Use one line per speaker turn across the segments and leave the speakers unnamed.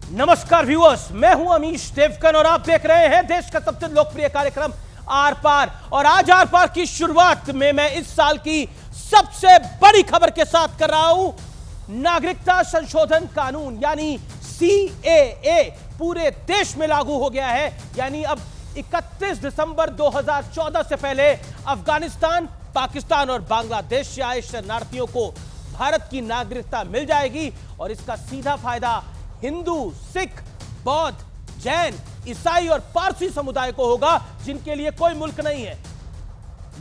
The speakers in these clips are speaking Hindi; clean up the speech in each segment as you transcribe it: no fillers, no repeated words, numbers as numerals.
नमस्कार व्यूअर्स, मैं हूं अमीश देवगन और आप देख रहे हैं देश का सबसे लोकप्रिय कार्यक्रम आर पार। और आज आर पार की शुरुआत में मैं इस साल की सबसे बड़ी खबर के साथ कर रहा हूं। नागरिकता संशोधन कानून यानी सीएए पूरे देश में लागू हो गया है। यानी अब 31 दिसंबर 2014 से पहले अफगानिस्तान, पाकिस्तान और बांग्लादेश से आए शरणार्थियों को भारत की नागरिकता मिल जाएगी और इसका सीधा फायदा हिंदू, सिख, बौद्ध, जैन, ईसाई और पारसी समुदाय को होगा, जिनके लिए कोई मुल्क नहीं है।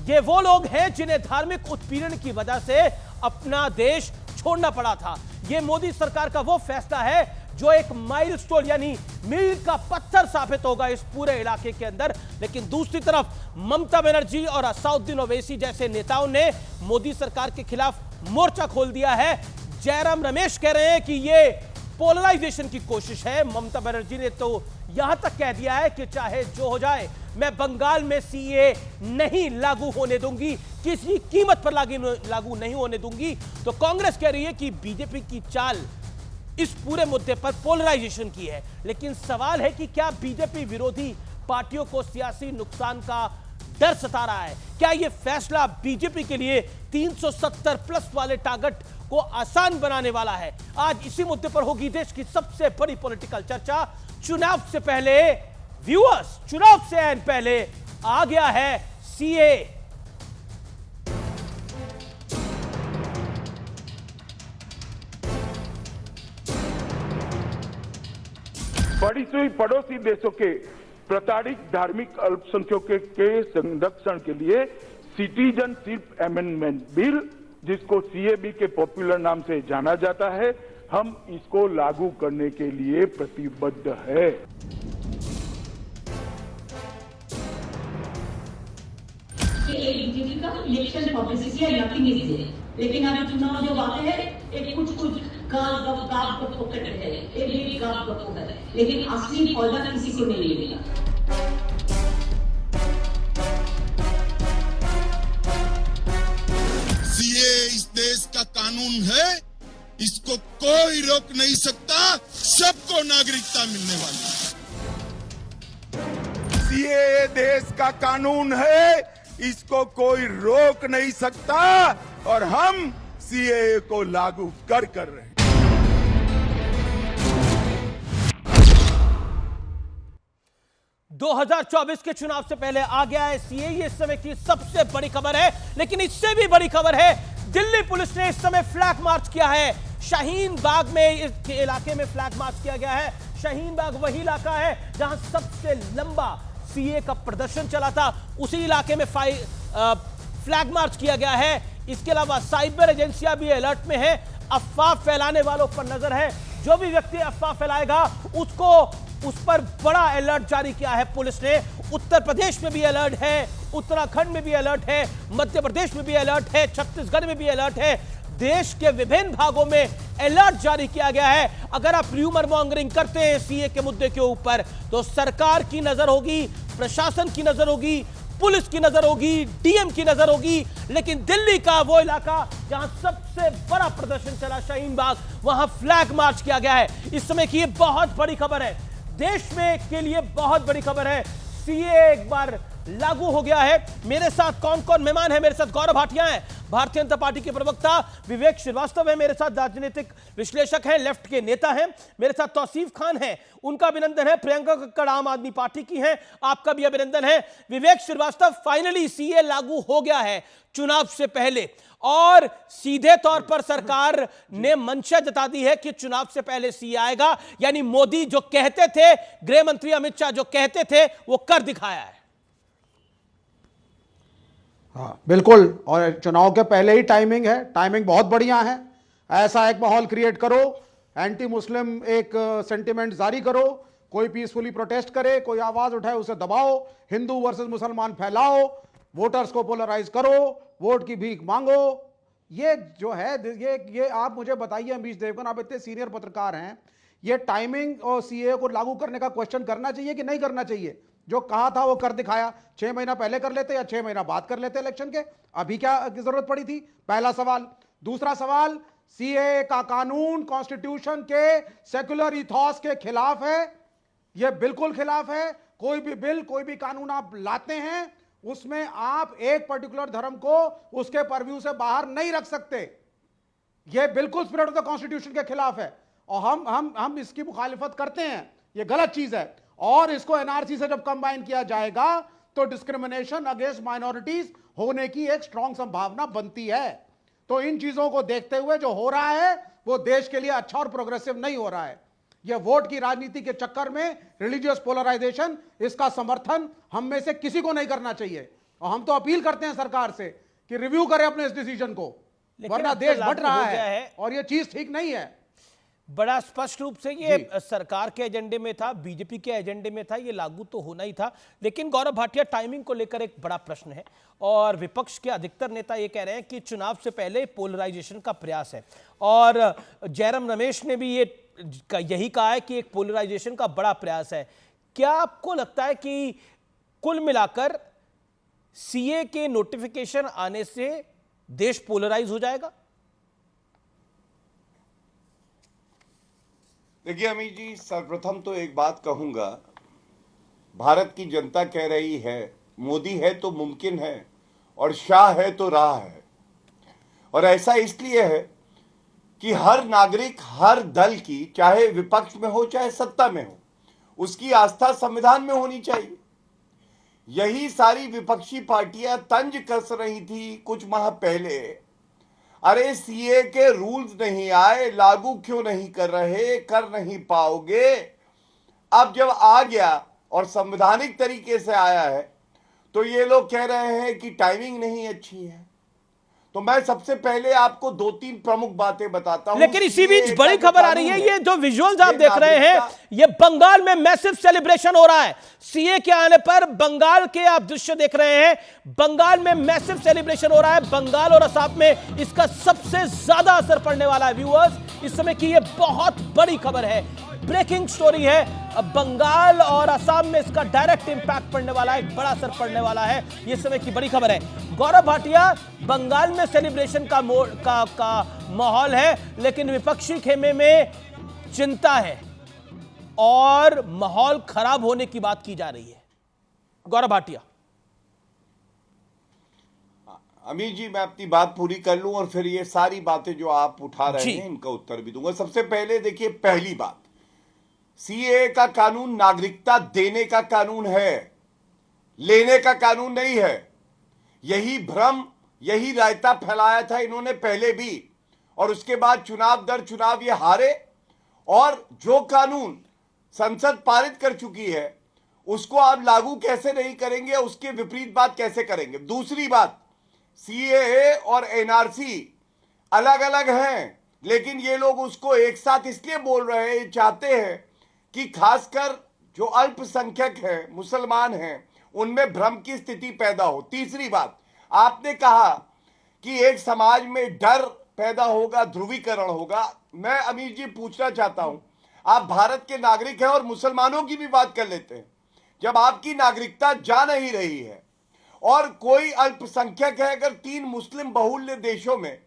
ये वो लोग हैं जिन्हें धार्मिक उत्पीड़न की वजह से अपना देश छोड़ना पड़ा था। ये मोदी सरकार का वो फैसला है जो एक माइलस्टोन यानी मील का पत्थर साबित होगा इस पूरे इलाके के अंदर। लेकिन दूसरी तरफ ममता बनर्जी और असदुद्दीन ओवैसी जैसे नेताओं ने मोदी सरकार के खिलाफ मोर्चा खोल दिया है। जयराम रमेश कह रहे हैं कि ये पोलराइजेशन की कोशिश है। ममता बनर्जी ने तो यहां तक कह दिया है कि चाहे जो हो जाए, मैं बंगाल में सीए नहीं लागू होने दूंगी, किसी कीमत पर लागू नहीं होने दूंगी। तो कांग्रेस कह रही है कि बीजेपी की चाल इस पूरे मुद्दे पर पोलराइजेशन की है। लेकिन सवाल है कि क्या बीजेपी विरोधी पार्टियों को सियासी नुकसान का डर सता रहा है? क्या यह फैसला बीजेपी के लिए 370 प्लस वाले टारगेट को आसान बनाने वाला है? आज इसी मुद्दे पर होगी देश की सबसे बड़ी पॉलिटिकल चर्चा। चुनाव से पहले व्यूअर्स, चुनाव से ऐन पहले आ गया है सीए।
बढ़ी हुई पड़ोसी देशों के प्रताड़ित धार्मिक अल्पसंख्यकों के संरक्षण के लिए सिटीजनशिप अमेंडमेंट बिल, जिसको सीएबी के पॉपुलर नाम से जाना जाता है, हम इसको लागू करने के लिए प्रतिबद्ध है।
बीजेपी का इलेक्शन पब्लिसिटी है, नथिंग इज देयर। लेकिन अभी चुनाव जब आते हैं एक कुछ गाप पॉकेट है, एक भी गाप पॉकेट है, लेकिन असली फायदा किसी को नहीं मिलेगा।
सीए इस देश का कानून है, इसको कोई रोक नहीं सकता, सबको नागरिकता मिलने वाली है।
सीए देश का कानून है, इसको कोई रोक नहीं सकता और हम सीए को लागू कर रहे हैं।
दो 2024 के चुनाव से पहले आ गया है सीए। ये इस समय की सबसे बड़ी खबर है। लेकिन इससे भी बड़ी खबर है, दिल्ली पुलिस ने इस समय फ्लैग मार्च किया है। शाहीन बाग में इस इलाके में फ्लैग मार्च किया गया है। शाहीन बाग वही इलाका है जहां सबसे लंबा सीए का प्रदर्शन चला था। उसी इलाके में फ्लैग मार्च किया गया है। इसके अलावा साइबर एजेंसियां भी अलर्ट में है। अफवाह फैलाने वालों पर नजर है। जो भी व्यक्ति अफवाह फैलाएगा उस पर बड़ा अलर्ट जारी किया है पुलिस ने। उत्तर प्रदेश में भी अलर्ट है, उत्तराखंड में भी अलर्ट है, मध्य प्रदेश में भी अलर्ट है, छत्तीसगढ़ में भी अलर्ट है। देश के विभिन्न भागों में अलर्ट जारी किया गया है। अगर आप र्यूमर मॉन्गरिंग करते हैं सीए के मुद्दे के ऊपर, तो सरकार की नजर होगी, प्रशासन की नजर होगी, पुलिस की नजर होगी, डीएम की नजर होगी। लेकिन दिल्ली का वो इलाका जहां सबसे बड़ा प्रदर्शन चला, शाहीन बाग, वहां फ्लैग मार्च किया गया है। इस समय की ये बहुत बड़ी खबर है, देश में के लिए बहुत बड़ी खबर है। सीए एक बार लागू हो गया है। मेरे साथ कौन कौन मेहमान है? मेरे साथ गौरव भाटिया है, भारतीय जनता पार्टी के प्रवक्ता, विवेक श्रीवास्तव है मेरे साथ, राजनीतिक विश्लेषक हैं, लेफ्ट के नेता हैं। मेरे साथ तौसीफ खान है, उनका अभिनंदन है। प्रियंका कक्कड़ आम आदमी पार्टी की हैं, आपका भी अभिनंदन है। विवेक श्रीवास्तव, फाइनली सीए लागू हो गया है चुनाव से पहले और सीधे तौर पर सरकार ने मंशा जता दी है कि चुनाव से पहले सीए आएगा। यानी मोदी जो कहते थे, गृह मंत्री अमित शाह जो कहते थे, वो कर दिखाया है।
हाँ बिल्कुल, और चुनाव के पहले ही टाइमिंग है, टाइमिंग बहुत बढ़िया है। ऐसा एक माहौल क्रिएट करो, एंटी मुस्लिम एक सेंटिमेंट जारी करो, कोई पीसफुली प्रोटेस्ट करे, कोई आवाज उठाए उसे दबाओ, हिंदू वर्सेस मुसलमान फैलाओ, वोटर्स को पोलराइज करो, वोट की भीख मांगो। ये जो है ये आप मुझे बताइए अमीश देवगन, आप इतने सीनियर पत्रकार हैं, ये टाइमिंग और सीए को लागू करने का क्वेश्चन करना चाहिए कि नहीं करना चाहिए? जो कहा था वो कर दिखाया। 6 महीना पहले कर लेते या 6 महीना बाद कर लेते इलेक्शन के, अभी क्या जरूरत पड़ी थी? पहला सवाल। दूसरा सवाल, सीएए का कानून कॉन्स्टिट्यूशन के सेक्युलर इथॉस के खिलाफ है, यह बिल्कुल खिलाफ है। कोई भी बिल, कोई भी कानून आप लाते हैं, उसमें आप एक पर्टिकुलर धर्म को उसके परव्यू से बाहर नहीं रख सकते। यह बिल्कुल स्पिरिट ऑफ द कॉन्स्टिट्यूशन के खिलाफ है और हम इसकी मुखालिफत करते हैं। यह गलत चीज है। और इसको एनआरसी से जब कंबाइन किया जाएगा तो डिस्क्रिमिनेशन अगेंस्ट माइनॉरिटीज होने की एक स्ट्रॉन्ग संभावना बनती है। तो इन चीजों को देखते हुए जो हो रहा है वो देश के लिए अच्छा और प्रोग्रेसिव नहीं हो रहा है। यह वोट की राजनीति के चक्कर में रिलीजियस पोलराइजेशन, इसका समर्थन हम में से किसी को नहीं करना चाहिए। और हम तो अपील करते हैं सरकार से कि रिव्यू करें अपने इस डिसीजन को, वरना देश बढ़ रहा है और यह चीज ठीक नहीं है।
बड़ा स्पष्ट रूप से ये सरकार के एजेंडे में था, बीजेपी के एजेंडे में था, ये लागू तो होना ही था। लेकिन गौरव भाटिया, टाइमिंग को लेकर एक बड़ा प्रश्न है और विपक्ष के अधिकतर नेता ये कह रहे हैं कि चुनाव से पहले पोलराइजेशन का प्रयास है। और जयराम रमेश ने भी यही कहा है कि एक पोलराइजेशन का बड़ा प्रयास है। क्या आपको लगता है कि कुल मिलाकर सीए के नोटिफिकेशन आने से देश पोलराइज हो जाएगा?
देखिए अमित जी, सर्वप्रथम तो एक बात कहूंगा, भारत की जनता कह रही है मोदी है तो मुमकिन है और शाह है तो राह है। और ऐसा इसलिए है कि हर नागरिक, हर दल की, चाहे विपक्ष में हो चाहे सत्ता में हो, उसकी आस्था संविधान में होनी चाहिए। यही सारी विपक्षी पार्टियां तंज कस रही थी कुछ माह पहले, अरे सीए के रूल्स नहीं आए, लागू क्यों नहीं कर रहे, कर नहीं पाओगे। अब जब आ गया और संवैधानिक तरीके से आया है तो ये लोग कह रहे हैं कि टाइमिंग नहीं अच्छी है। तो मैं सबसे पहले आपको 2-3 प्रमुख बातें बताता हूं।
लेकिन इसी बीच बड़ी खबर आ रही है, ये जो विजुअल्स आप देख रहे हैं, ये बंगाल में मैसिव सेलिब्रेशन हो रहा है। सीए के आने पर बंगाल के आप दृश्य देख रहे हैं, बंगाल में मैसिव सेलिब्रेशन हो रहा है। बंगाल और असम में इसका सबसे ज्यादा असर पड़ने वाला है व्यूअर्स। इस समय की ये बहुत बड़ी खबर है, ब्रेकिंग स्टोरी है। बंगाल और असम में इसका डायरेक्ट इंपैक्ट पड़ने वाला है, एक बड़ा असर पड़ने वाला है। ये समय की बड़ी खबर है। गौरव भाटिया, बंगाल में सेलिब्रेशन का माहौल है, लेकिन विपक्षी खेमे में चिंता है और माहौल खराब होने की बात की जा रही है। गौरव भाटिया।
अमित जी, मैं अपनी बात पूरी कर लूं और फिर ये सारी बातें जो आप उठा रहे हैं इनका उत्तर भी दूंगा। सबसे पहले देखिए, पहली बात, सीए का कानून नागरिकता देने का कानून है, लेने का कानून नहीं है। यही भ्रम, यही रायता फैलाया था इन्होंने पहले भी, और उसके बाद चुनाव दर चुनाव ये हारे। और जो कानून संसद पारित कर चुकी है उसको आप लागू कैसे नहीं करेंगे, उसके विपरीत बात कैसे करेंगे। दूसरी बात, सीएए और एनआरसी अलग अलग हैं, लेकिन ये लोग उसको एक साथ इसलिए बोल रहे हैं, चाहते हैं कि खासकर जो अल्पसंख्यक हैं, मुसलमान हैं, उनमें भ्रम की स्थिति पैदा हो। तीसरी बात, आपने कहा कि एक समाज में डर पैदा होगा, ध्रुवीकरण होगा। मैं अमीर जी पूछना चाहता हूं, आप भारत के नागरिक हैं और मुसलमानों की भी बात कर लेते हैं। जब आपकी नागरिकता जा नहीं रही है और कोई अल्पसंख्यक है अगर 3 मुस्लिम बहुल्य देशों में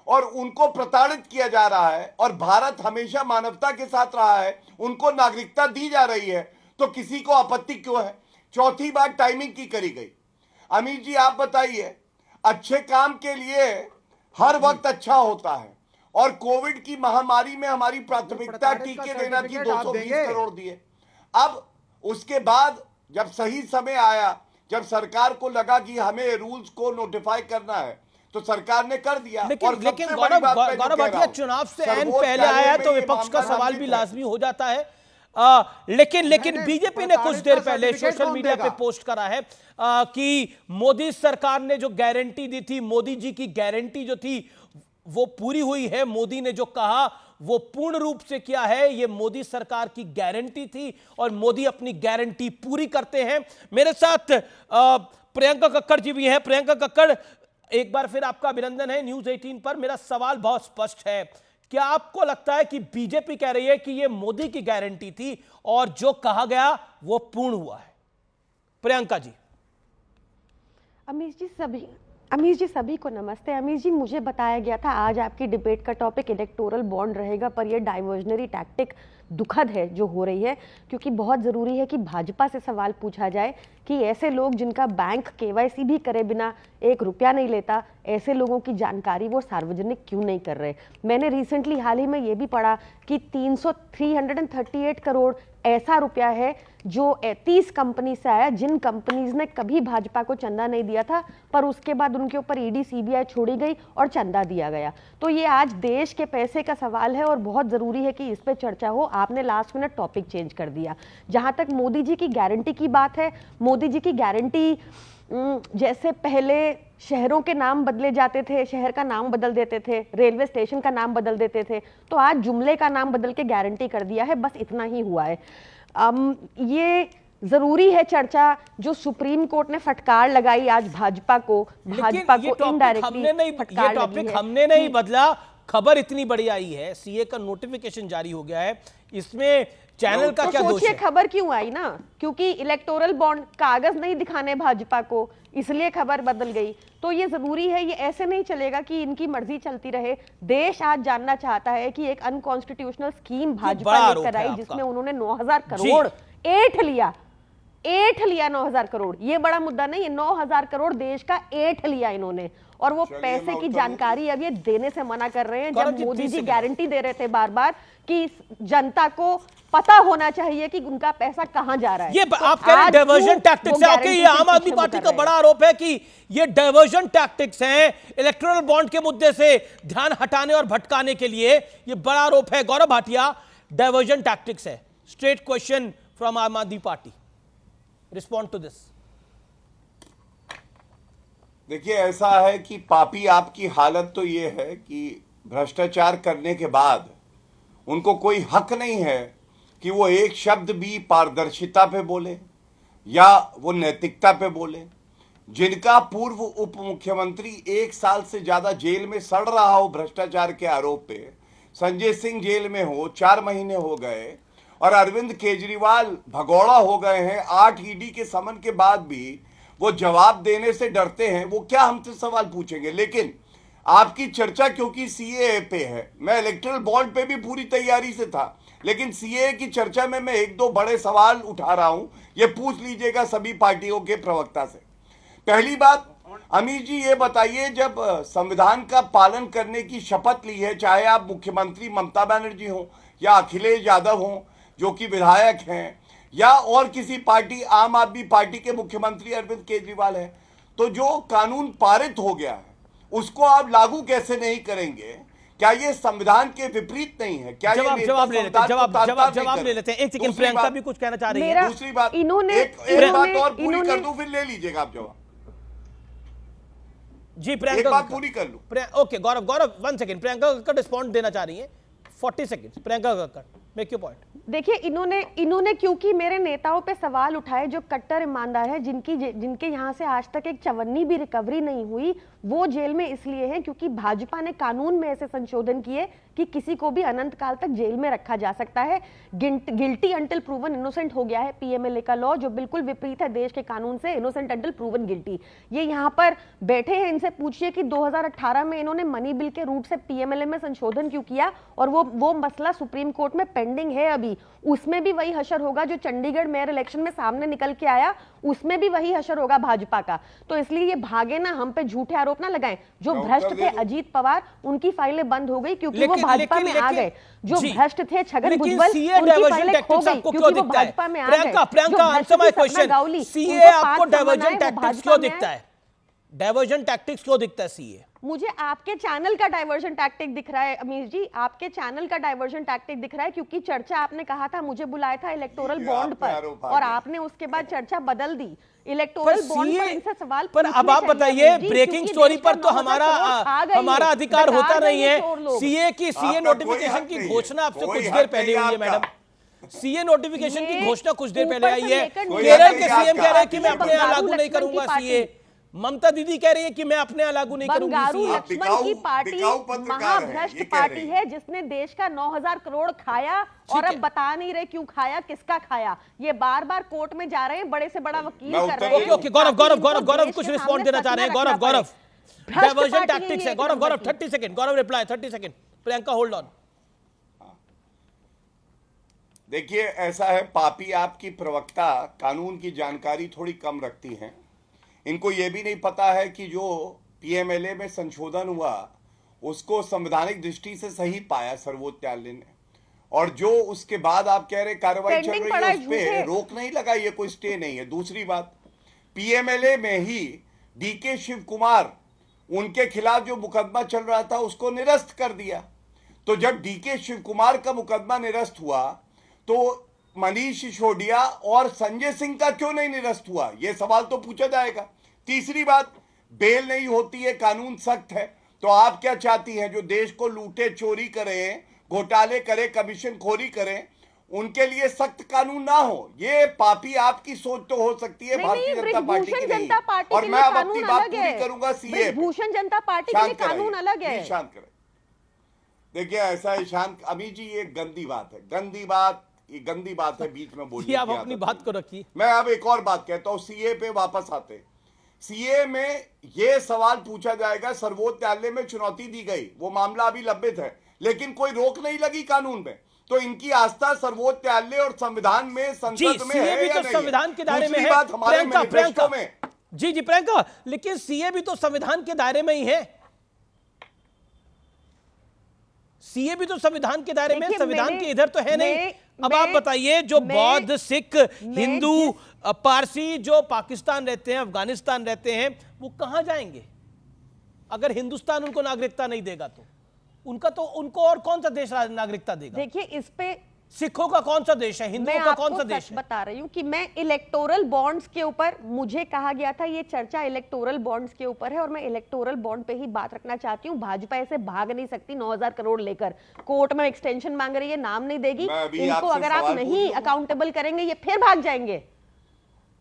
और उनको प्रताड़ित किया जा रहा है और भारत हमेशा मानवता के साथ रहा है, उनको नागरिकता दी जा रही है, तो किसी को आपत्ति क्यों है। चौथी बात, टाइमिंग की करी गई। अमित जी आप बताइए, अच्छे काम के लिए हर वक्त अच्छा होता है और कोविड की महामारी में हमारी प्राथमिकता टीके देना थी, 220 करोड़ दिए। अब उसके बाद जब सही समय आया, जब सरकार को लगा कि हमें रूल्स को नोटिफाई करना है, तो सरकार ने कर दिया।
लेकिन गौरव भाटिया, चुनाव से ऐन पहले आया है तो विपक्ष का सवाल भी लाजमी हो जाता है। लेकिन बीजेपी ने कुछ देर पहले सोशल मीडिया पे पोस्ट करा है कि मोदी सरकार ने जो गारंटी दी थी, मोदी जी की गारंटी जो थी वो पूरी हुई है। मोदी ने जो कहा वो पूर्ण रूप से किया है, ये मोदी सरकार की गारंटी थी और मोदी अपनी गारंटी पूरी करते हैं। मेरे साथ प्रियंका कक्कड़ जी भी हैं। प्रियंका कक्कड़, एक बार फिर आपका अभिनंदन है न्यूज़ 18 पर। मेरा सवाल बहुत स्पष्ट है, क्या आपको लगता है कि बीजेपी कह रही है कि यह मोदी की गारंटी थी और जो कहा गया वो पूर्ण हुआ है? प्रियंका जी।
अमीश जी, अमीश जी सभी को नमस्ते। अमीश जी मुझे बताया गया था आज आपकी डिबेट का टॉपिक इलेक्टोरल बॉन्ड रहेगा, पर यह डाइवर्जनरी टैक्टिक दुखद है जो हो रही है, क्योंकि बहुत ज़रूरी है कि भाजपा से सवाल पूछा जाए कि ऐसे लोग जिनका बैंक केवाईसी भी करे बिना 1 रुपया नहीं लेता, ऐसे लोगों की जानकारी वो सार्वजनिक क्यों नहीं कर रहे। मैंने रिसेंटली हाल ही में ये भी पढ़ा कि 338 करोड़ ऐसा रुपया है जो 30 कंपनी से आया, जिन कंपनीज ने कभी भाजपा को चंदा नहीं दिया था, पर उसके बाद उनके ऊपर ईडी सीबीआई छोड़ी गई और चंदा दिया गया। तो ये आज देश के पैसे का सवाल है और बहुत ज़रूरी है कि इस पे चर्चा हो। आपने लास्ट मिनट टॉपिक चेंज कर दिया। जहाँ तक मोदी जी की गारंटी की बात है, मोदी जी की गारंटी जैसे पहले शहरों के नाम बदले जाते थे, शहर का नाम बदल देते थे, रेलवे स्टेशन का नाम बदल देते थे, तो आज जुमले का नाम बदल के गारंटी कर दिया है। बस इतना ही हुआ है। ये जरूरी है चर्चा जो सुप्रीम कोर्ट ने फटकार लगाई आज भाजपा को इनडायरेक्टली फटकार लगी है।
हमने नहीं बदला, खबर इतनी बड़ी आई है, सीए का नोटिफिकेशन जारी हो गया है, इसमें चैनल का क्या दोष है?
खबर क्यों आई ना, क्योंकि इलेक्टोरल बॉन्ड कागज नहीं दिखाने भाजपा को, इसलिए खबर बदल गई। तो ये जरूरी है, ये ऐसे नहीं चलेगा कि इनकी मर्जी चलती रहे। देश आज जानना चाहता है कि एक अनकॉन्स्टिट्यूशनल स्कीम भाजपा लेकर आई जिसमें उन्होंने 9,000 करोड़ ऐंठ लिया 9,000 करोड़। ये बड़ा मुद्दा नहीं है, 9,000 करोड़ देश का ऐंठ लिया इन्होंने, और वो पैसे की जानकारी अब ये देने से मना कर रहे हैं, जब मोदी जी गारंटी दे रहे थे बार बार कि जनता को पता होना चाहिए कि उनका पैसा कहां जा रहा है।
ये आप कह रहे हैं डाइवर्जन टैक्टिक्स है। ओके, ये आम आदमी पार्टी का बड़ा आरोप है कि ये डाइवर्जन टैक्टिक्स हैं, इलेक्टोरल बॉन्ड के मुद्दे से ध्यान हटाने और भटकाने के लिए, ये बड़ा आरोप है। गौरव भाटिया, डाइवर्जन टैक्टिक्स है। स्ट्रेट क्वेश्चन फ्रॉम आम आदमी पार्टी, रिस्पॉन्ड टू दिस।
देखिए, ऐसा है कि पापी आपकी हालत तो ये है कि भ्रष्टाचार करने के बाद उनको कोई हक नहीं है कि वो एक शब्द भी पारदर्शिता पे बोले या वो नैतिकता पे बोले। जिनका पूर्व उप मुख्यमंत्री 1 साल से ज्यादा जेल में सड़ रहा हो भ्रष्टाचार के आरोप पे, संजय सिंह जेल में हो 4 महीने हो गए, और अरविंद केजरीवाल भगौड़ा हो गए हैं, 8 ईडी के समन के बाद भी वो जवाब देने से डरते हैं, वो क्या हमसे सवाल पूछेंगे। लेकिन आपकी चर्चा क्योंकि सीएए पे है, मैं इलेक्टोरल बॉन्ड पे भी पूरी तैयारी से था, लेकिन सीएए की चर्चा में मैं 1-2 बड़े सवाल उठा रहा हूं, ये पूछ लीजिएगा सभी पार्टियों के प्रवक्ता से। पहली बात, अमीर जी ये बताइए, जब संविधान का पालन करने की शपथ ली है, चाहे आप मुख्यमंत्री ममता बनर्जी हो या अखिलेश यादव हो जो कि विधायक हैं, या और किसी पार्टी, आम आदमी पार्टी के मुख्यमंत्री अरविंद केजरीवाल है, तो जो कानून पारित हो गया है उसको आप लागू कैसे नहीं करेंगे? क्या ये संविधान के विपरीत नहीं है? क्या
जवाब ले लेते हैं, जवाब ले लेते हैं। एक सेकंड, प्रियंका भी कुछ कहना चाह रही है।
दूसरी बात, एक बात और पूरी कर दूं, फिर ले लीजिएगा आप जवाब
जी। प्रियंका,
एक बात पूरी कर लूं।
ओके, गौरव 1 सेकंड, प्रियंका कक्कड़ रिस्पॉन्ड देना चाह रही है। 40 second, Priyanka Kakkar, make your point.
देखिए, इन्होंने क्योंकि मेरे नेताओं पे सवाल उठाए जो कट्टर ईमानदार हैं, जिनके यहाँ से आज तक एक चवन्नी भी रिकवरी नहीं हुई, वो जेल में इसलिए हैं क्योंकि भाजपा ने कानून में ऐसे संशोधन किए कि किसी को भी अनंत काल तक जेल में रखा जा सकता है। गिल्टी अंटिल प्रूवन इनोसेंट हो गया है पीएमएलए का लॉ, जो बिल्कुल विपरीत है देश के कानून से। इनोसेंट अंटिल प्रूवन गिल्टी, ये यहाँ पर बैठे हैं, इनसे पूछिए कि 2018 में इन्होंने मनी बिल के रूट से पीएमएलए में संशोधन क्यों किया, और वो मसला सुप्रीम कोर्ट में पेंडिंग है अभी। उसमें भी वही हशर होगा जो चंडीगढ़ मेयर इलेक्शन में सामने निकल के आया, उसमें भी वही हशर होगा भाजपा का। तो इसलिए ये भागे ना, हम पे झूठे आरोप ना लगाएं। जो भ्रष्ट थे अजीत पवार, उनकी फाइलें बंद हो गई क्योंकि वो भाजपा में आ गए। जो भ्रष्ट थे छगन भुजबल, उनकी फाइलें खो गई क्योंकि वो भाजपा में आ गए।
Priyanka, answer my question, CA आपको डाइवर्जन टैक्टिक्स क्यों दिखता है? डाइवर्जन टैक्टिक्स क्यों दिखता है सीए?
मुझे आपके चैनल का डाइवर्जन टैक्टिक दिख रहा है अमीर जी, आपके चैनल का डाइवर्जन टैक्टिक दिख रहा है, क्योंकि चर्चा आपने कहा था, मुझे बुलाया था इलेक्टोरल बॉन्ड पर, और आपने उसके बाद चर्चा बदल दी। इलेक्टोरल बॉन्ड पर इनसे सवाल
पर अब आप बताइए, ब्रेकिंग स्टोरी पर तो हमारा अधिकार होता नहीं है। सीए नोटिफिकेशन की घोषणा आपसे कुछ देर पहले हुई है मैडम। सीए नोटिफिकेशन की घोषणा कुछ देर पहले आई है। केरल के सीएम कह रहे हैं कि मैं अपने यहाँ लागू नहीं करूंगा सीए। ममता दीदी कह रही है कि मैं अपने यहाँ लागू नहीं करूंगी।
बंगारू लक्ष्मण की पार्टी महाभ्रष्ट पार्टी है जिसने देश का 9,000 करोड़ खाया, और अब बता नहीं रहे क्यों खाया, किसका खाया। ये बार बार कोर्ट में जा रहे हैं, बड़े से बड़ा वकील कर रहे हैं।
ओके, गौरव कुछ रिस्पॉन्ड देना चाह रहे हैं। गौरव डाइवर्जन टैक्टिक्स है। गौरव गौरव 30 second, Gaurav reply 30 second, Priyanka hold on.
देखिए ऐसा है, पापी आपकी प्रवक्ता कानून की जानकारी थोड़ी कम रखती हैं। इनको यह भी नहीं पता है कि जो पीएमएलए में संशोधन हुआ उसको संवैधानिक दृष्टि से सही पाया सर्वोच्च न्यायालय ने, और जो उसके बाद आप कह रहे कार्रवाई चल रही है उस पे रोक नहीं लगाई है, कोई स्टे नहीं है। दूसरी बात, पीएमएलए में ही डीके शिव कुमार, उनके खिलाफ जो मुकदमा चल रहा था उसको निरस्त कर दिया। तो जब डीके शिव कुमार का मुकदमा निरस्त हुआ तो मनीष सिसोदिया और संजय सिंह का क्यों नहीं निरस्त हुआ, यह सवाल तो पूछा जाएगा। तीसरी बात, बेल नहीं होती है, कानून सख्त है, तो आप क्या चाहती हैं जो देश को लूटे, चोरी करें, घोटाले करें, कमीशन खोरी करें, उनके लिए सख्त कानून ना हो? ये पापी आपकी सोच तो हो सकती है, भारतीय जनता पार्टी की नहीं। और मैं अब अपनी बात पूरी करूंगा सीए।
भूषण जनता पार्टी के लिए कानून अलग है।
शांत करें। देखिए ऐसा है शांत अमी जी, ये गंदी बात है, गंदी बात, ये गंदी बात है बीच में बोलिए।
आप अपनी बात को रखिए।
मैं अब एक और बात कहता हूं, सीए पे वापस आते। सीए में यह सवाल पूछा जाएगा, सर्वोच्च न्यायालय में चुनौती दी गई, वो मामला अभी लंबित है, लेकिन कोई रोक नहीं लगी कानून में। तो इनकी आस्था सर्वोच्च न्यायालय और संविधान में, संसद में है या नहीं?
संविधान के दायरे में है।
बात हमारे मैनिफेस्टो में।
जी प्रियंका, लेकिन सीए भी तो संविधान के दायरे में ही है। सीए भी तो संविधान के दायरे में, संविधान के इधर तो है नहीं। अब आप बताइए, जो बौद्ध, सिख, हिंदू, पारसी जो पाकिस्तान रहते हैं, अफगानिस्तान रहते हैं, वो कहां जाएंगे अगर हिंदुस्तान उनको नागरिकता नहीं देगा? तो उनको और कौन सा देश नागरिकता देगा?
देखिए इस पे
सिखों का कौन सा देश है, हिंदुओं का कौन सा देश है?
बता रही हूँ कि मैं इलेक्टोरल बॉन्ड्स के ऊपर, मुझे कहा गया था ये चर्चा इलेक्टोरल बॉन्ड्स के ऊपर है और मैं इलेक्टोरल बॉन्ड पे ही बात रखना चाहती हूँ। भाजपा ऐसे भाग नहीं सकती 9,000 करोड़ लेकर। कोर्ट में एक्सटेंशन मांग रही है, नाम नहीं देगी इनको। अगर आप नहीं अकाउंटेबल करेंगे ये फिर भाग जाएंगे।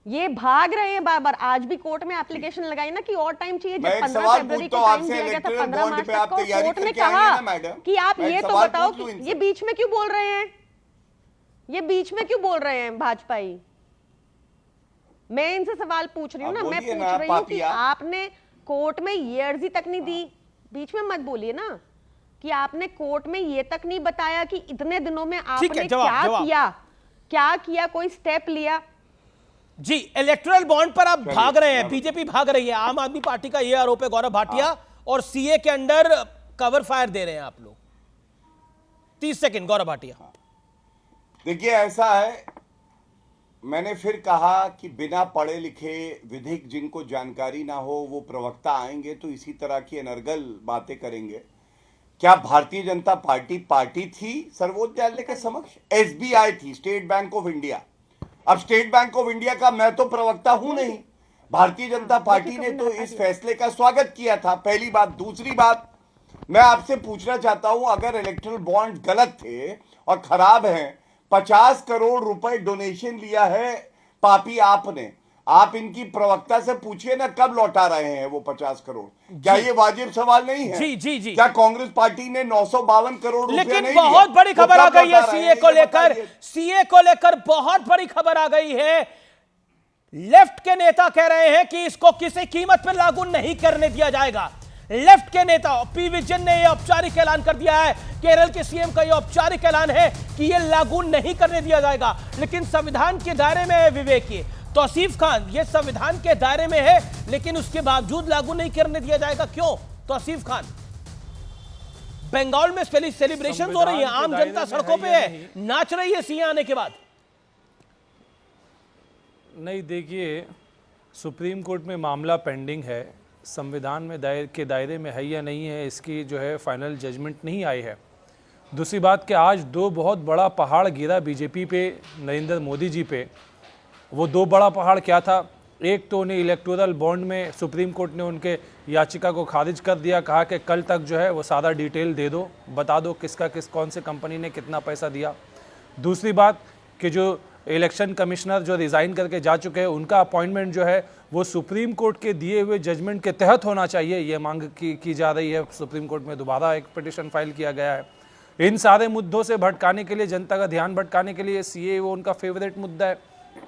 ये भाग रहे हैं बार बार। आज भी कोर्ट में एप्लीकेशन लगाई ना कि और टाइम चाहिए। जब 15 फरवरी को टाइम दिया गया था, 15 मार्च तक को कोर्ट ने कहा कि आप ये तो बताओ कि ये बीच में क्यों बोल रहे हैं, ये बीच में क्यों बोल रहे हैं भाजपाई? मैं इनसे सवाल पूछ रही हूँ ना, मैं पूछ रही हूँ कि आपने कोर्ट में ये अर्जी तक नहीं दी, बीच में मत बोलिए ना, कि आपने कोर्ट में ये तक नहीं बताया कि इतने दिनों में आपने क्या किया, कोई स्टेप लिया?
जी, इलेक्टोरल बॉन्ड पर आप भाग रहे हैं, बीजेपी भाग रही है। आम आदमी पार्टी का यह आरोप है, गौरव भाटिया, और सीए के अंडर कवर फायर दे रहे हैं आप लोग। 30 सेकंड, गौरव भाटिया।
देखिए ऐसा है, मैंने फिर कहा कि बिना पढ़े लिखे विधिक जिनको जानकारी ना हो वो प्रवक्ता आएंगे तो इसी तरह की अनर्गल बातें करेंगे। क्या भारतीय जनता पार्टी थी सर्वोच्च न्यायालय के समक्ष? एसबीआई थी, स्टेट बैंक ऑफ इंडिया। अब स्टेट बैंक ऑफ इंडिया का मैं तो प्रवक्ता हूं नहीं। भारतीय जनता पार्टी ने तो इस फैसले का स्वागत किया था, पहली बात। दूसरी बात, मैं आपसे पूछना चाहता हूं, अगर इलेक्टोरल बॉन्ड गलत थे और खराब हैं, 50 करोड़ रुपए डोनेशन लिया है पापी आपने, आप इनकी प्रवक्ता से पूछिए ना कब लौटा रहे हैं वो 50 करोड़। क्या ये वाजिब सवाल नहीं है?
जी।
क्या कांग्रेस पार्टी ने 952 करोड़ रुपए नहीं दिए?
लेकिन बहुत बड़ी खबर आ गई है सीए को लेकर। सीए को लेकर बहुत बड़ी खबर आ गई है। लेफ्ट के नेता कह रहे हैं कि इसको किसी कीमत पर लागू नहीं करने दिया जाएगा। लेफ्ट के नेता पी विजयन ने यह औपचारिक ऐलान कर दिया है, केरल के सीएम का यह औपचारिक ऐलान है कि यह लागू नहीं करने दिया जाएगा। लेकिन संविधान के दायरे में है विवेक। ये तौसीफ खान, ये संविधान के दायरे में है लेकिन उसके बावजूद लागू नहीं करने दिया जाएगा, क्यों? तौसीफ खान, बंगाल में सेलिब्रेशन हो रही है, आम जनता सड़कों पे है, नाच रही है सीए आने के बाद।
नहीं, देखिए सुप्रीम कोर्ट में मामला पेंडिंग है, संविधान में के दायरे में है या नहीं है इसकी जो है फाइनल जजमेंट नहीं आई है। दूसरी बात कि आज दो बहुत बड़ा पहाड़ गिरा बीजेपी पे, नरेंद्र मोदी जी पे। वो दो बड़ा पहाड़ क्या था? एक तो उन्हें इलेक्टोरल बॉन्ड में सुप्रीम कोर्ट ने उनके याचिका को खारिज कर दिया, कहा कि कल तक जो है वो सारा डिटेल दे दो, बता दो कौन से कंपनी ने कितना पैसा दिया। दूसरी बात कि जो इलेक्शन कमिश्नर जो रिज़ाइन करके जा चुके हैं, उनका अपॉइंटमेंट जो है वो सुप्रीम कोर्ट के दिए हुए जजमेंट के तहत होना चाहिए, ये मांग की जा रही है। सुप्रीम कोर्ट में दोबारा एक पिटीशन फाइल किया गया है। इन सारे मुद्दों से भटकाने के लिए, जनता का ध्यान भटकाने के लिए सीए वो उनका फेवरेट मुद्दा है।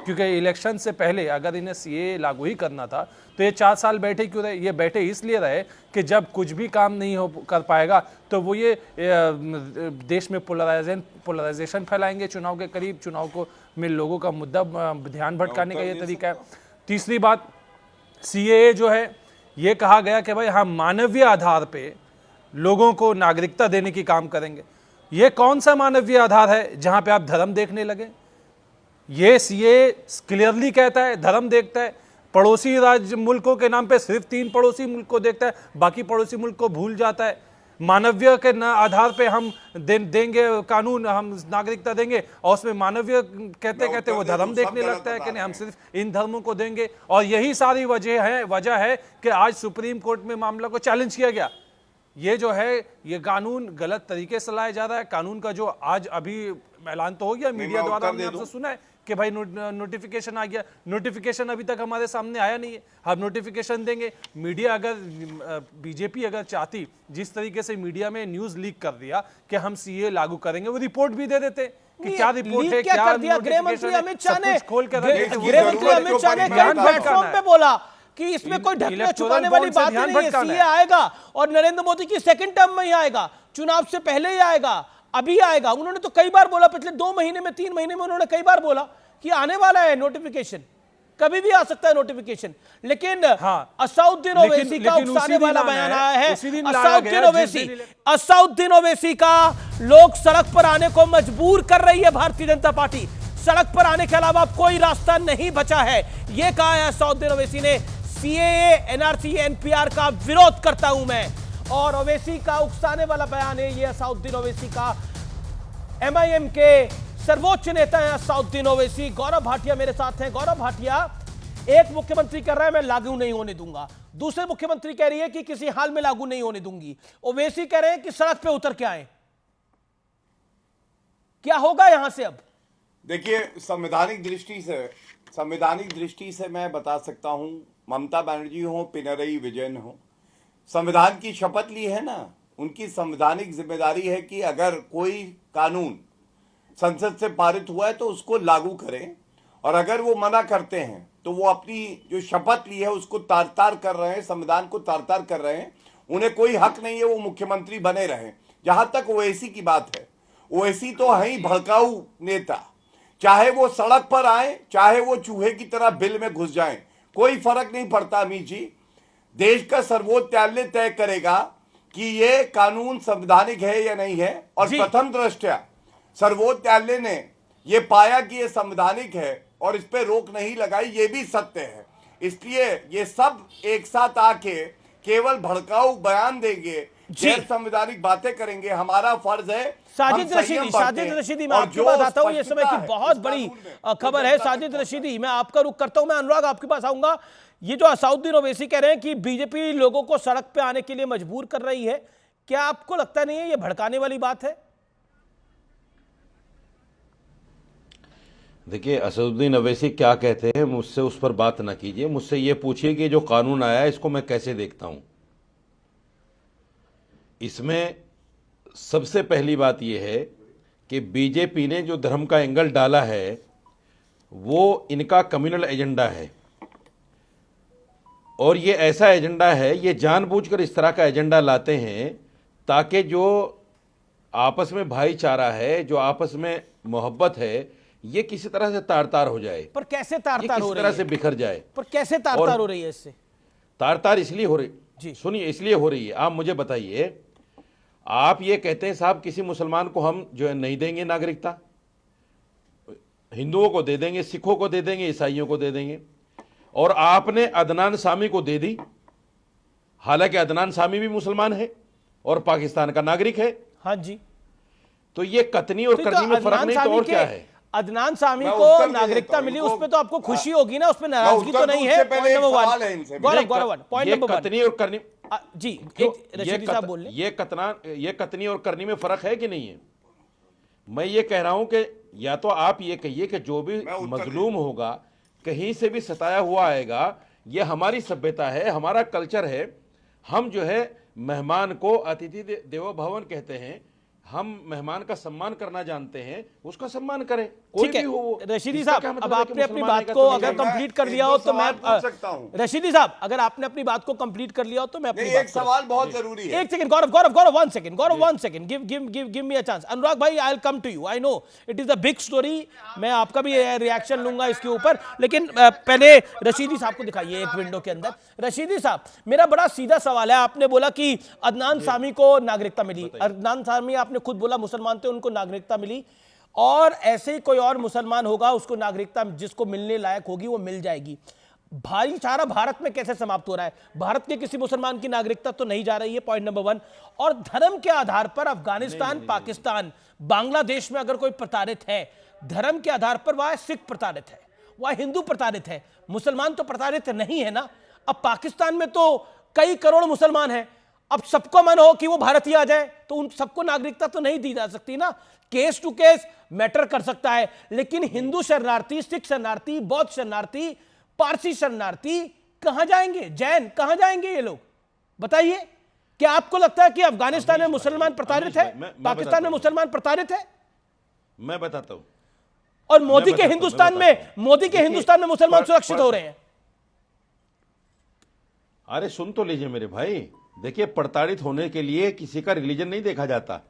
क्योंकि इलेक्शन से पहले अगर इन्हें सीए लागू ही करना था तो ये 4 साल बैठे क्यों रहे? ये बैठे इसलिए रहे कि जब कुछ भी काम नहीं हो कर पाएगा तो वो ये देश में पोलराइजेशन फैलाएंगे चुनाव के करीब, चुनाव को में लोगों का मुद्दा ध्यान भटकाने का ये तरीका है। तीसरी बात, सीएए जो है ये कहा गया कि भाई हम मानवीय आधार पे लोगों को नागरिकता देने की काम करेंगे। ये कौन सा मानवीय आधार है जहां पे आप धर्म देखने लगे? ये सीए क्लियरली कहता है धर्म देखता है, पड़ोसी राज्य मुल्कों के नाम पे सिर्फ 3 पड़ोसी मुल्क को देखता है, बाकी पड़ोसी मुल्क को भूल जाता है। मानवीय के आधार पे हम देंगे कानून, हम नागरिकता देंगे, और उसमें मानवीय कहते कहते वो धर्म देखने लगता है कि नहीं हम सिर्फ इन धर्मों को देंगे। और यही सारी वजह है कि आज सुप्रीम कोर्ट में मामला को चैलेंज किया गया। ये जो है ये कानून गलत तरीके से लाया जा रहा है। कानून का जो आज अभी ऐलान तो हो गया मीडिया द्वारा, हमने आपसे सुना है कि भाई नोटिफिकेशन आ गया। नोटिफिकेशन अभी तक हमारे सामने आया नहीं है, हम नोटिफिकेशन देंगे। मीडिया अगर बीजेपी अगर चाहती, जिस तरीके से मीडिया में न्यूज लीक कर दिया कि हम सीए लागू करेंगे, वो रिपोर्ट भी दे देते कि क्या रिपोर्ट है, क्या
गृह मंत्री अमित शाह ने
खोल कर
गृह मंत्री अमित शाह ने प्लेटफॉर्म पे बोला कि इसमें कोई ढकना छुपाने वाली बात नहीं है। सीए आएगा और नरेंद्र मोदी की सेकंड टर्म में ही आएगा, चुनाव से पहले ही आएगा, अभी आएगा। उन्होंने तो कई बार बोला, पिछले 2 महीने में 3 महीने में उन्होंने कई बार बोला कि आने वाला है नोटिफिकेशन, कभी भी आ सकता है नोटिफिकेशन। लेकिन असाउद्दीन ओवैसी का उकसाने वाला बयान आया है। असाउद्दीन ओवैसी का लोग सड़क पर आने को मजबूर कर रही है भारतीय जनता पार्टी। सड़क पर आने के अलावा कोई रास्ता नहीं बचा है, यह कहा है असाउद्दीन ओवैसी ने। सीएए, एनआरसी, एनपीआर का विरोध करता हूं मैं। और ओवैसी का उकसाने वाला बयान है ये असाउद्दीन ओवैसी का। एमआईएम के सर्वोच्च नेता है असाउद्दीन ओवैसी। गौरव भाटिया मेरे साथ हैं। गौरव भाटिया, एक मुख्यमंत्री कर रहा है मैं लागू नहीं होने दूंगा, दूसरे मुख्यमंत्री कह रही है कि किसी हाल में लागू नहीं होने दूंगी, ओवैसी कह रहे हैं कि सड़क पे उतर के आए। क्या होगा यहां से? अब
देखिए, संवैधानिक दृष्टि से मैं बता सकता हूं, ममता बनर्जी हो, पिनरई विजयन हो, संविधान की शपथ ली है ना, उनकी संवैधानिक जिम्मेदारी है कि अगर कोई कानून संसद से पारित हुआ है तो उसको लागू करें, और अगर वो मना करते हैं तो वो अपनी जो शपथ ली है उसको तार-तार कर रहे हैं, संविधान को तार-तार कर रहे हैं। उन्हें कोई हक नहीं है वो मुख्यमंत्री बने रहें। जहां तक ओवैसी की बात है, ओवैसी तो है ही भड़काऊ नेता, चाहे वो सड़क पर आए, चाहे वो चूहे की तरह बिल में घुस जाएं, कोई फर्क नहीं पड़ता। अमित जी, देश का सर्वोच्च न्यायालय तय करेगा कि ये कानून संवैधानिक है या नहीं है, और प्रथम दृष्टया सर्वोच्च न्यायालय ने ये पाया कि ये संवैधानिक है और इस पे रोक नहीं लगाई, ये भी सत्य है। इसलिए ये सब एक साथ आके केवल भड़काऊ बयान देंगे, गैर संवैधानिक बातें करेंगे। हमारा फर्ज है।
साजिद रशीदी, मैं आपके पास आता हूं। ये समय की बहुत बड़ी खबर है। साजिद रशीदी, मैं आपका रुख करता हूं। मैं अनुराग आपके पास आऊंगा। ये जो असाउद्दीन ओवैसी कह रहे हैं कि बीजेपी लोगों को सड़क पे आने के लिए मजबूर कर रही है, क्या आपको लगता नहीं है ये भड़काने वाली बात है?
देखिए, असदुद्दीन ओवैसी क्या कहते हैं, मुझसे उस पर बात ना कीजिए। मुझसे ये पूछिए कि जो कानून आया है इसको मैं कैसे देखता हूं। इसमें सबसे पहली बात यह है कि बीजेपी ने जो धर्म का एंगल डाला है वो इनका कम्युनल एजेंडा है, और ये ऐसा एजेंडा है, ये जानबूझकर इस तरह का एजेंडा लाते हैं ताकि जो आपस में भाईचारा है, जो आपस में मोहब्बत है, ये किसी तरह से तार-तार हो जाए।
पर कैसे तार-तार हो रही है?
किसी तरह से बिखर जाए।
पर कैसे तार-तार हो रही है? इससे
तार-तार इसलिए हो रही जी, सुनिए, इसलिए हो रही है। आप मुझे बताइए, आप ये कहते हैं साहब किसी मुसलमान को हम जो है नहीं देंगे नागरिकता, हिंदुओं को दे देंगे, सिखों को दे देंगे, ईसाइयों को दे देंगे, और आपने अदनान सामी को दे दी। हालांकि अदनान सामी भी मुसलमान है और पाकिस्तान का नागरिक है।
हाँ जी।
तो ये कतनी और करनी में फर्क नहीं तो और क्या है?
अदनान सामी को नागरिकता मिली, उस पे तो आपको खुशी होगी ना, उस पे नाराजगी तो नहीं है। पॉइंट नंबर 1 जी, रशीदी साहब बोल रहे हैं,
ये कतनी और करनी में फर्क है कि नहीं है? मैं ये कह रहा हूं कि या तो आप ये कहिए कि जो भी मजलूम होगा, कहीं से भी सताया हुआ आएगा, ये हमारी सभ्यता है, हमारा कल्चर है। हम जो है मेहमान को अतिथि देवो भवन कहते हैं, हम मेहमान का सम्मान करना जानते हैं, उसका सम्मान करें, कोई
ठीक है
भी हो।
रशीदी
इसका
साहब,
क्या
अब
मतलब है कि
आपने अपनी
मुसलमान
बात
आएगा
को
तो
अगर
नहीं
कंप्लीट कर
मैं
लिया हो
एक
तो
दो
मैं
सवाल पूछ सकता हूं।
रशीदी साहब, अगर आपने अपनी बात को कंप्लीट कर लिया हो तो मैं अपनी
नहीं,
बात
एक सवाल बहुत जरूरी है।
एक second Gaurav one second give me a chance. Anurag भाई, I will come to you, I know it is a big story, मैं आपका भी रिएक्शन लूंगा इसके ऊपर, लेकिन पहले रशीदी साहब को दिखाइए एक विंडो के अंदर। रशीदी साहब, मेरा बड़ा सीधा सवाल है, आपने बोला कि अदनान सामी को नागरिकता मिली, अदनान सामी आपने खुद बोला मुसलमान थे, उनको नागरिकता मिली, और ऐसे ही कोई और मुसलमान होगा उसको नागरिकता जिसको मिलने लायक होगी वो मिल जाएगी। भाईचारा भारत में कैसे समाप्त हो रहा है? भारत के किसी मुसलमान की नागरिकता तो नहीं जा रही है, पॉइंट नंबर 1। और धर्म के आधार पर अफगानिस्तान, पाकिस्तान, बांग्लादेश में अगर कोई प्रताड़ित है, धर्म के आधार पर वह सिख प्रताड़ित है, वह हिंदू प्रताड़ित है, मुसलमान तो प्रताड़ित नहीं है ना। अब पाकिस्तान में तो कई करोड़ मुसलमान हैं, अब सबको मन हो कि वो भारतीय आ जाए तो उन सबको नागरिकता तो नहीं दी जा सकती ना। केस टू केस मैटर कर सकता है, लेकिन हिंदू शरणार्थी, सिख शरणार्थी, बौद्ध शरणार्थी, पारसी शरणार्थी कहां जाएंगे? जैन कहां जाएंगे ये लोग? बताइए, क्या आपको लगता है कि अफगानिस्तान में मुसलमान प्रताड़ित है, पाकिस्तान में मुसलमान प्रताड़ित है?
मैं बताता हूं।
और मोदी के हिंदुस्तान में मुसलमान सुरक्षित हो रहे हैं।
अरे सुन तो लीजिए मेरे भाई, देखिए प्रताड़ित होने के लिए किसी का रिलीजन नहीं देखा जाता।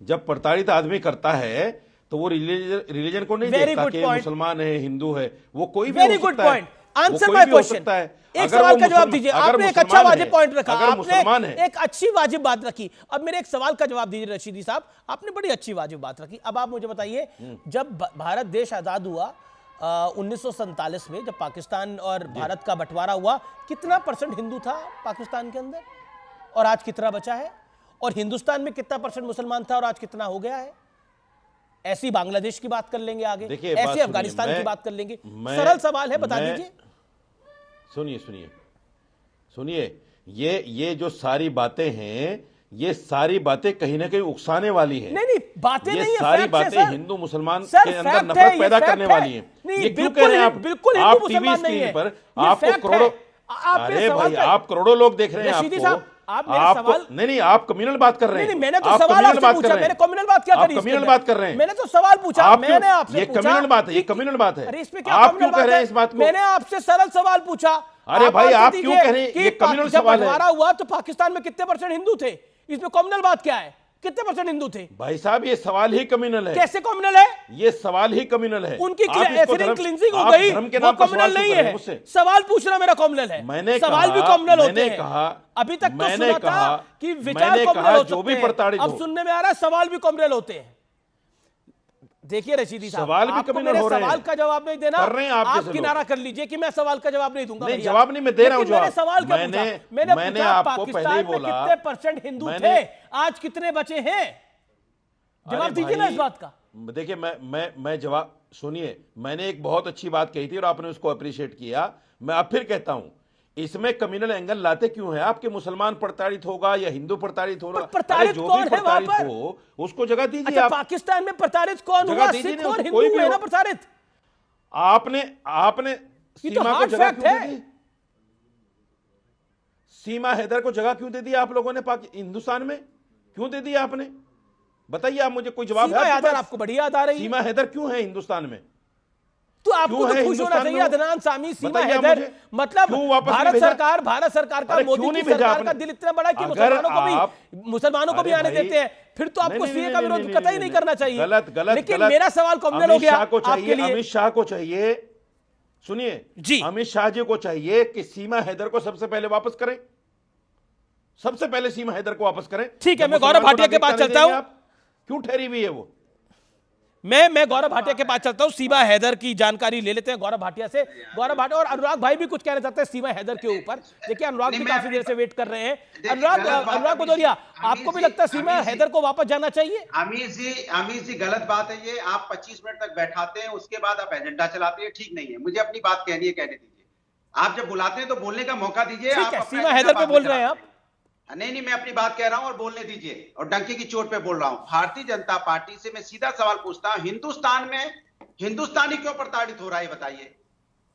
जब प्रताड़ित आदमी करता है तो वो रिलीजन को नहीं देखता कि मुसलमान है, हिंदू है, वो कोई भी
very good point. Answer my question. एक सवाल का जवाब दीजिए। आपने एक अच्छा वाजिब पॉइंट रखा, आपने एक अच्छी वाजिब बात रखी। अब मेरे एक सवाल का जवाब दीजिए रशीदी साहब, आपने बड़ी अच्छी वाजिब बात रखी। अब आप मुझे बताइए, जब भारत देश आजाद हुआ 1947 में, जब पाकिस्तान और भारत का बंटवारा हुआ, कितना % हिंदू था पाकिस्तान के अंदर और आज कितना बचा है? और हिंदुस्तान में कितना % मुसलमान था और आज कितना हो गया है? ऐसी बांग्लादेश की बात कर लेंगे आगे, ऐसी अफगानिस्तान की बात कर लेंगे। सरल सवाल है, बता दीजिए।
सुनिए, ये जो सारी बातें हैं, ये सारी बातें कहीं ना कहीं उकसाने वाली है।
नहीं, बातें नहीं है,
सारी बातें हिंदू मुसलमान के अंदर नफरत पैदा करने वाली हैं। ये क्यों कह रहे हैं आप?
बिल्कुल
आप टीवी स्क्रीन पर आपको करोड़ों, अरे भाई आप करोड़ों लोग देख रहे हैं आपको। नहीं, आप कम्युनल बात कर रहे हैं।
मैंने तो सवाल आपसे पूछा, मैंने कम्युनल बात क्या करी?
कम्युनल बात कर रहे हैं।
मैंने तो सवाल पूछा, मैंने आपसे
ये कम्युनल बात है, ये कम्युनल बात है।
अरे इसमें क्या
आप क्यों कह रहे हैं इस बात को?
मैंने आपसे सरल सवाल पूछा।
अरे भाई आप क्यों कह रहे हैं ये कम्युनल सवाल है?
बंटवारा हुआ तो पाकिस्तान में कितने % हिंदू थे? इसमें कम्युनल बात क्या है? कितने % हिंदू थे?
भाई साहब ये सवाल ही कम्युनल है।
कैसे कम्युनल है? ये
सवाल ही कम्युनल है।
उनकी एथनिक क्लींजिंग हो गई, वो कम्युनल नहीं है। सवाल पूछना मेरा कम्युनल है।
मैंने
सवाल भी कम्युनल होते हैं।
कहा
अभी तक तो सुना था कि विचार कम्युनल हो सकते हैं, अब सुनने में आ रहा है सवाल भी कम्युनल होते हैं। देखिए रशीदी साहब,
सवाल भी
आपको मेरे सवाल का जवाब नहीं देना,
कर रहे हैं
आप किनारा कर लीजिए कि मैं सवाल का जवाब नहीं दूंगा।
नहीं, जवाब नहीं, मैं दे रहा हूं जवाब।
सवाल क्या पूछा? मैंने
आपको पहले ही बोला
कितने % हिंदू थे, आज कितने बचे हैं? जवाब दीजिए ना इस बात का।
देखिए मैं जवाब सुनिए, मैंने एक बहुत अच्छी बात कही थी और आपने उसको अप्रिशिएट किया। मैं अब फिर कहता हूं, इसमें कम्युनल एंगल लाते क्यों है? आपके मुसलमान प्रताड़ित होगा या हिंदू प्रताड़ित होगा,
प्रताड़ित
जो
कौन
भी प्रताड़ित हो उसको जगह दीजिए।
अच्छा, पाकिस्तान में प्रताड़ित कौन हुआ? सिख और हिंदू है ना प्रताड़ित।
आपने सीमा को जगह क्यों दे दी? सीमा हैदर को जगह क्यों दे दी आप लोगों ने हिंदुस्तान में? क्यों दे दी आपने? बताइए आप मुझे, कोई जवाब है
हैदर आपको बड़ी याद आ रही है?
सीमा हैदर क्यों है हिंदुस्तान में?
तो आपको तो खुश होना चाहिए। अदनान सामी, सीमा हैदर, मतलब भारत सरकार का, मोदी की सरकार का दिल इतना बड़ा कि मुसलमानों को भी आने देते हैं। फिर तो आपको सीए का विरोध कतई नहीं करना चाहिए।
गलत।
लेकिन मेरा सवाल कम्युनल हो गया आपके लिए।
अमित शाह को चाहिए, सुनिए जी, अमित शाह जी को चाहिए कि सीमा हैदर को सबसे पहले वापस करें, सबसे पहले सीमा हैदर को वापस करें।
ठीक है, मैं गौरव भाटिया के पास चलता हूं।
क्यों ठहरी हुई है वो?
मैं गौरव भाटिया के पास चलता हूं, सीमा हैदर की जानकारी ले लेते हैं गौरव भाटिया से। गौरव भाटिया और अनुराग भाई भी कुछ कहना चाहते हैं सीमा हैदर के ऊपर। देखिए अनुराग भी काफी देर से वेट कर रहे हैं। अनुराग भदौरिया, आपको भी लगता है सीमा हैदर को वापस जाना चाहिए?
आमिर जी गलत बात है ये। आप 25 मिनट तक बैठाते हैं, उसके बाद आप एजेंडा चलाते हैं, ठीक नहीं है। मुझे अपनी बात कहनी है, कहने दीजिए। आप जब बुलाते हैं तो बोलने का मौका दीजिए।
सीमा हैदर पे बोल रहे हैं आप?
नहीं, मैं अपनी बात कह रहा हूं और बोलने दीजिए, और डंके की चोट पे बोल रहा हूं। भारतीय जनता पार्टी से मैं सीधा सवाल पूछता हूं, हिंदुस्तान में हिंदुस्तानी क्यों प्रताड़ित हो रहा है बताइए?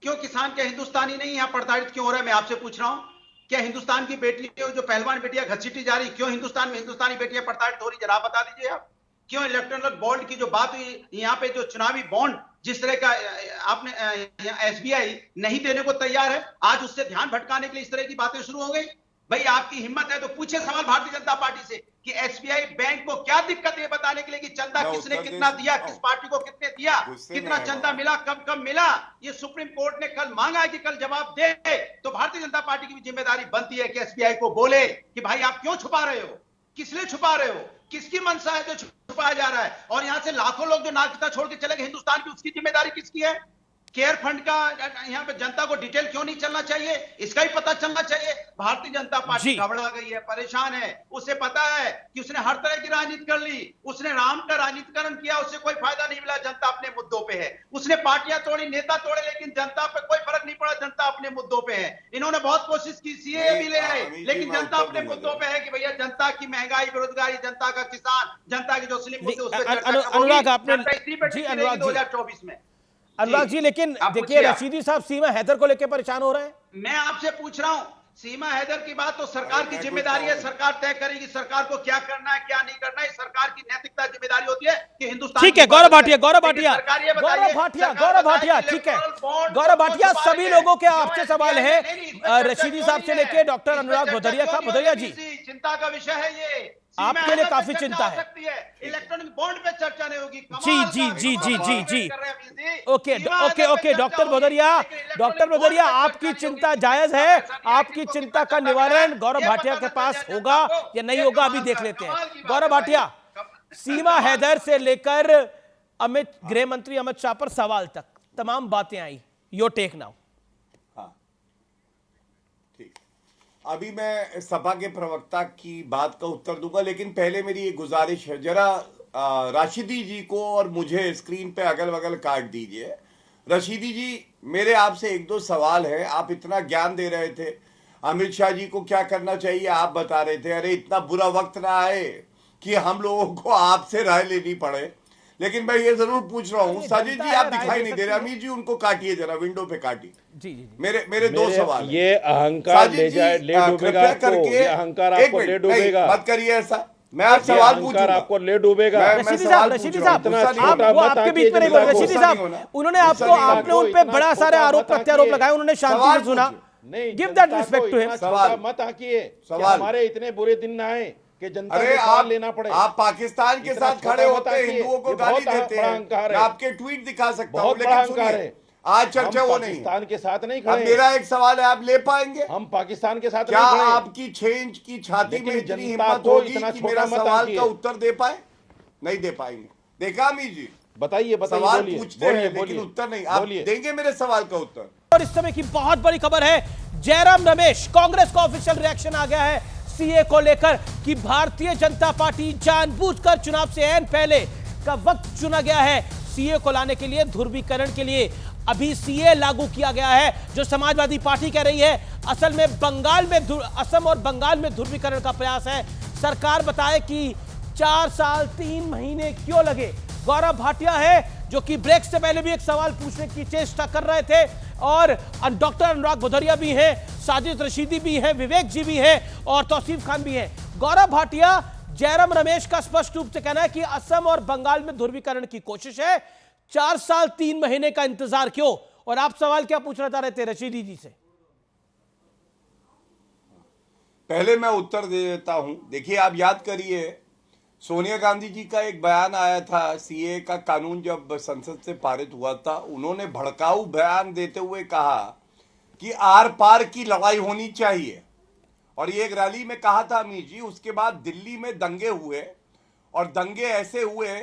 क्यों किसान क्या हिंदुस्तानी नहीं यहां प्रताड़ित क्यों हो रहा है? मैं आपसे पूछ रहा हूं, क्या हिंदुस्तान की बेटियां जो पहलवान बेटियां घसीटी जा रही, क्यों हिंदुस्तान में हिंदुस्तानी बेटियां प्रताड़ित हो रही? जरा बता दीजिए आप। क्यों इलेक्टोरल बॉन्ड की जो बात हुई, यहाँ पे जो चुनावी बॉन्ड जिस तरह का आपने एसबीआई नहीं देने को तैयार है, आज उससे ध्यान भटकाने के लिए इस तरह की बातें शुरू हो गई। भाई आपकी हिम्मत है तो पूछे सवाल भारतीय जनता पार्टी से कि एसबीआई बैंक को क्या दिक्कत है बताने के लिए कि चंदा किसने कितना दिया, किस पार्टी को कितने दिया, कितना चंदा मिला, कब कब मिला। ये सुप्रीम कोर्ट ने कल मांगा है कि कल जवाब दे, तो भारतीय जनता पार्टी की भी जिम्मेदारी बनती है कि एसबीआई को बोले कि भाई आप क्यों छुपा रहे हो, किस लिए छुपा रहे हो, किसकी मंशा है जो छुपाया जा रहा है। और यहां से लाखों लोग जो नागरिकता छोड़ के चले गए हिंदुस्तान की, उसकी जिम्मेदारी किसकी है। केयर फंड का यहाँ पे जनता को डिटेल क्यों नहीं चलना चाहिए, इसका ही पता चलना चाहिए। भारतीय जनता पार्टी घबरा गई है, परेशान है। उसे पता है कि उसने हर तरह की राजनीति कर ली, उसने राम का राजनीतिकरण किया, उससे कोई फायदा नहीं मिला। जनता अपने मुद्दों पे है, उसने पार्टियां तोड़ी, नेता तोड़े, लेकिन जनता पे कोई फर्क नहीं पड़ा। जनता अपने मुद्दों पे है। इन्होंने बहुत कोशिश की, सीए भी ले आए, लेकिन जनता अपने मुद्दों पे है कि भैया जनता की महंगाई, बेरोजगारी, जनता का किसान, जनता की जो स्लिम मुद्दे, उस पर
अनुराग आपने
2024 में।
अनुराग जी, लेकिन देखिए रशीदी साहब सीमा हैदर को लेकर परेशान हो रहे हैं।
मैं आपसे पूछ रहा हूं, सीमा हैदर की बात तो सरकार की जिम्मेदारी है, सरकार तय करेगी सरकार को क्या करना है क्या नहीं करना है। सरकार की नैतिकता जिम्मेदारी होती है कि हिंदुस्तान।
ठीक है, गौरव भाटिया ठीक है, गौरव भाटिया, सभी लोगों के आपसे सवाल है, रशीदी साहब से लेके डॉक्टर अनुराग भदौरिया का। भदौरिया जी,
चिंता का विषय है ये,
आपके लिए काफी चिंता है।
इलेक्ट्रॉनिक बॉन्ड पे चर्चा नहीं होगी।
जी ओके डॉक्टर भदौरिया, आपकी चिंता जायज है। आपकी चिंता का निवारण गौरव भाटिया के पास होगा या नहीं होगा, अभी देख लेते हैं। गौरव भाटिया, सीमा हैदर से लेकर गृह मंत्री अमित शाह पर सवाल तक तमाम बातें आई, योर टेक नाउ।
अभी मैं सपा के प्रवक्ता की बात का उत्तर दूंगा, लेकिन पहले मेरी एक गुजारिश है, जरा राशिदी जी को और मुझे स्क्रीन पे अगल बगल काट दीजिए। रशीदी जी, मेरे आपसे एक दो सवाल है। आप इतना ज्ञान दे रहे थे, अमित शाह जी को क्या करना चाहिए आप बता रहे थे। अरे इतना बुरा वक्त ना आए कि हम लोगों को आपसे राय लेनी पड़े। लेकिन मैं ये जरूर पूछ रहा हूँ, साजिद जी आप दिखाई नहीं दे रहे, अमीर जी उनको काटिए, जरा विंडो पे काटिए।
जी
मेरे दो सवाल।
ये अहंकार ले डूबेगा आपको, ये अहंकार आपको ले डूबेगा।
मत करिए ऐसा, मैं आप सवाल पूछूंगा,
आपको ले डूबेगा।
रशीदी साहब आपके बीच में नहीं बोल। रशीदी साहब, उन्होंने आपने उन पे बड़ा सारे आरोप प्रत्यारोप लगाए, उन्होंने शांति से सुना। Give that respect to him.
सवाल मत आकिए, हमारे इतने बुरे दिन ना आए कि जनता को सवाल लेना पड़े।
आप पाकिस्तान के साथ खड़े होते हैं, हिंदुओं को गाली देते हैं। मैं आपके ट्वीट दिखा सकता हूं, लेकिन सुनिए, आज चर्चा वो नहीं,
पाकिस्तान के साथ नहीं खड़े।
मेरा एक सवाल है, आप ले पाएंगे?
हम पाकिस्तान के साथ
क्या
नहीं खड़े।
आपकी छेंच की छाती में इतनी हिम्मत होगी कि मेरा सवाल का उत्तर दे पाए? नहीं दे पाएंगे। देखा अमीर जी,
बताइए
सवाल पूछते हैं लेकिन उत्तर नहीं। आप देंगे मेरे सवाल का उत्तर?
और इस समय की बहुत बड़ी खबर है, जयराम रमेश, कांग्रेस का ऑफिशियल रिएक्शन आ गया है सीए को लेकर कि भारतीय जनता पार्टी जानबूझकर चुनाव से ऐन पहले का वक्त चुना गया है सीए को लाने के लिए, ध्रुवीकरण के लिए। अभी सीए लागू किया गया है, जो समाजवादी पार्टी कह रही है असल में असम और बंगाल में ध्रुवीकरण का प्रयास है। सरकार बताए कि 4 साल 3 महीने क्यों लगे। गौरव भाटिया है जो कि ब्रेक से पहले भी एक सवाल पूछने की चेष्टा कर रहे थे, और डॉक्टर अनुराग भदौरिया भी हैं, साजिद रशीदी भी हैं, विवेक जी भी हैं और तौसीफ खान भी हैं। गौरव भाटिया, जयराम रमेश का स्पष्ट रूप से कहना है कि असम और बंगाल में ध्रुवीकरण की कोशिश है। 4 साल 3 महीने का इंतजार क्यों? और आप सवाल क्या पूछना चाह रहे थे रशीदी जी से?
पहले मैं उत्तर दे देता हूं। देखिए, आप याद करिए, सोनिया गांधी जी का एक बयान आया था, सीए का कानून जब संसद से पारित हुआ था, उन्होंने भड़काऊ बयान देते हुए कहा कि आर पार की लड़ाई होनी चाहिए, और ये एक रैली में कहा था अमीर जी। उसके बाद दिल्ली में दंगे हुए, और दंगे ऐसे हुए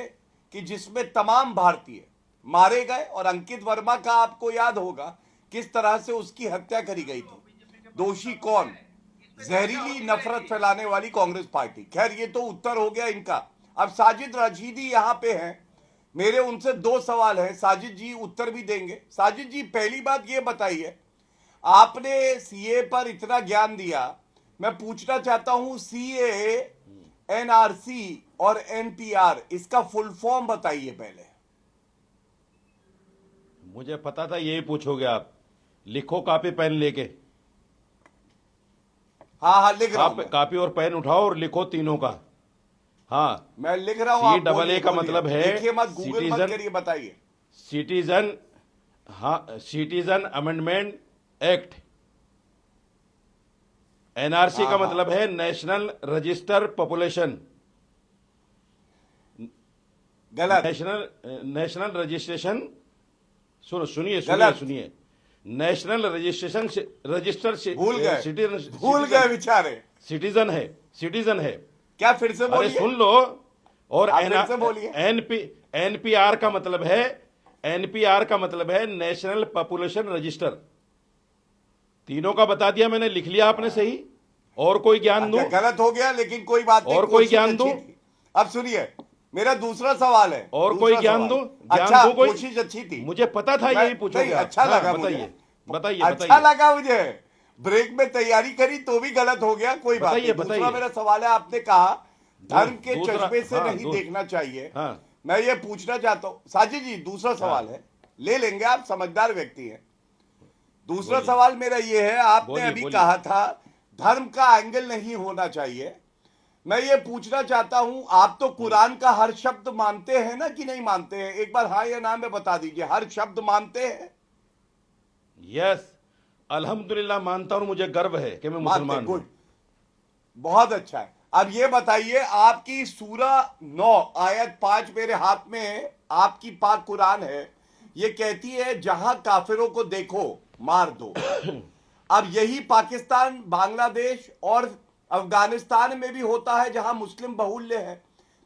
कि जिसमें तमाम भारतीय मारे गए, और अंकित वर्मा का आपको याद होगा किस तरह से उसकी हत्या करी गई थी। दोषी कौन? जहरीली नफरत फैलाने वाली कांग्रेस पार्टी। खैर, ये तो उत्तर हो गया इनका। अब साजिद रशीदी यहां पे हैं, मेरे उनसे 2 सवाल हैं। साजिद जी उत्तर भी देंगे। साजिद जी, पहली बात ये बताइए, आपने सीए पर इतना ज्ञान दिया, मैं पूछना चाहता हूं, सीए, एनआरसी और एनपीआर, इसका फुल फॉर्म बताइए पहले।
मुझे पता था यही पूछोगे आप। लिखो कॉपी पेन लेके।
हाँ, लिख रहा हूं।
कॉपी और पेन उठाओ और लिखो तीनों का। हाँ,
मैं लिख रहा हूं।
CAA का मतलब है
देखिए, मत गूगल मत करिए, बताइए।
सिटीजन, हाँ, सिटीजन अमेंडमेंट एक्ट, एनआरसी का मतलब है नेशनल रजिस्टर पॉपुलेशन,
गलत।
नेशनल रजिस्ट्रेशन, सुनिए नेशनल रजिस्ट्रेशन रजिस्टर
भूल गए बेचारे।
सिटीजन है।
क्या फिर से बोलिए?
अरे सुन लो। और
फिर से बोलिए।
एनपीआर का मतलब है नेशनल पॉपुलेशन रजिस्टर। तीनों का बता दिया मैंने, लिख लिया आपने सही। और कोई ज्ञान दूं?
गलत हो गया लेकिन कोई बात नहीं,
और कोई ज्ञान दूं?
अब सुनिए, मेरा दूसरा सवाल है।
और कोई ज्ञान दूं?
अच्छा,
कोई
कोशिश अच्छी थी,
मुझे पता था यही पूछोगे।
अच्छा लगा मुझे,
बताइए।
अच्छा लगा मुझे। ब्रेक में तैयारी करी तो भी गलत हो गया, कोई बात नहीं। दूसरा मेरा सवाल है, आपने कहा धर्म के चश्मे से नहीं देखना चाहिए। मैं ये पूछना चाहता हूं साजिद जी, दूसरा सवाल है, ले लेंगे, आप समझदार व्यक्ति हैं। दूसरा सवाल मेरा ये है, आपने अभी कहा था धर्म का एंगल नहीं होना चाहिए। मैं ये पूछना चाहता हूं, आप तो कुरान का हर शब्द मानते हैं ना कि नहीं मानते हैं? एक बार हाँ या ना में बता दीजिए, हर शब्द मानते हैं?
यस, अल्हम्दुलिल्लाह मानता हूं, मुझे गर्व है कि मैं मुसलमान हूं।
बहुत अच्छा है। अब ये बताइए, आपकी सूरा 9 आयत 5 मेरे हाथ में है, आपकी पाक कुरान है, ये कहती है जहां काफिरों को देखो मार दो। अब यही पाकिस्तान, बांग्लादेश और अफगानिस्तान में भी होता है जहां मुस्लिम बहुल्य है।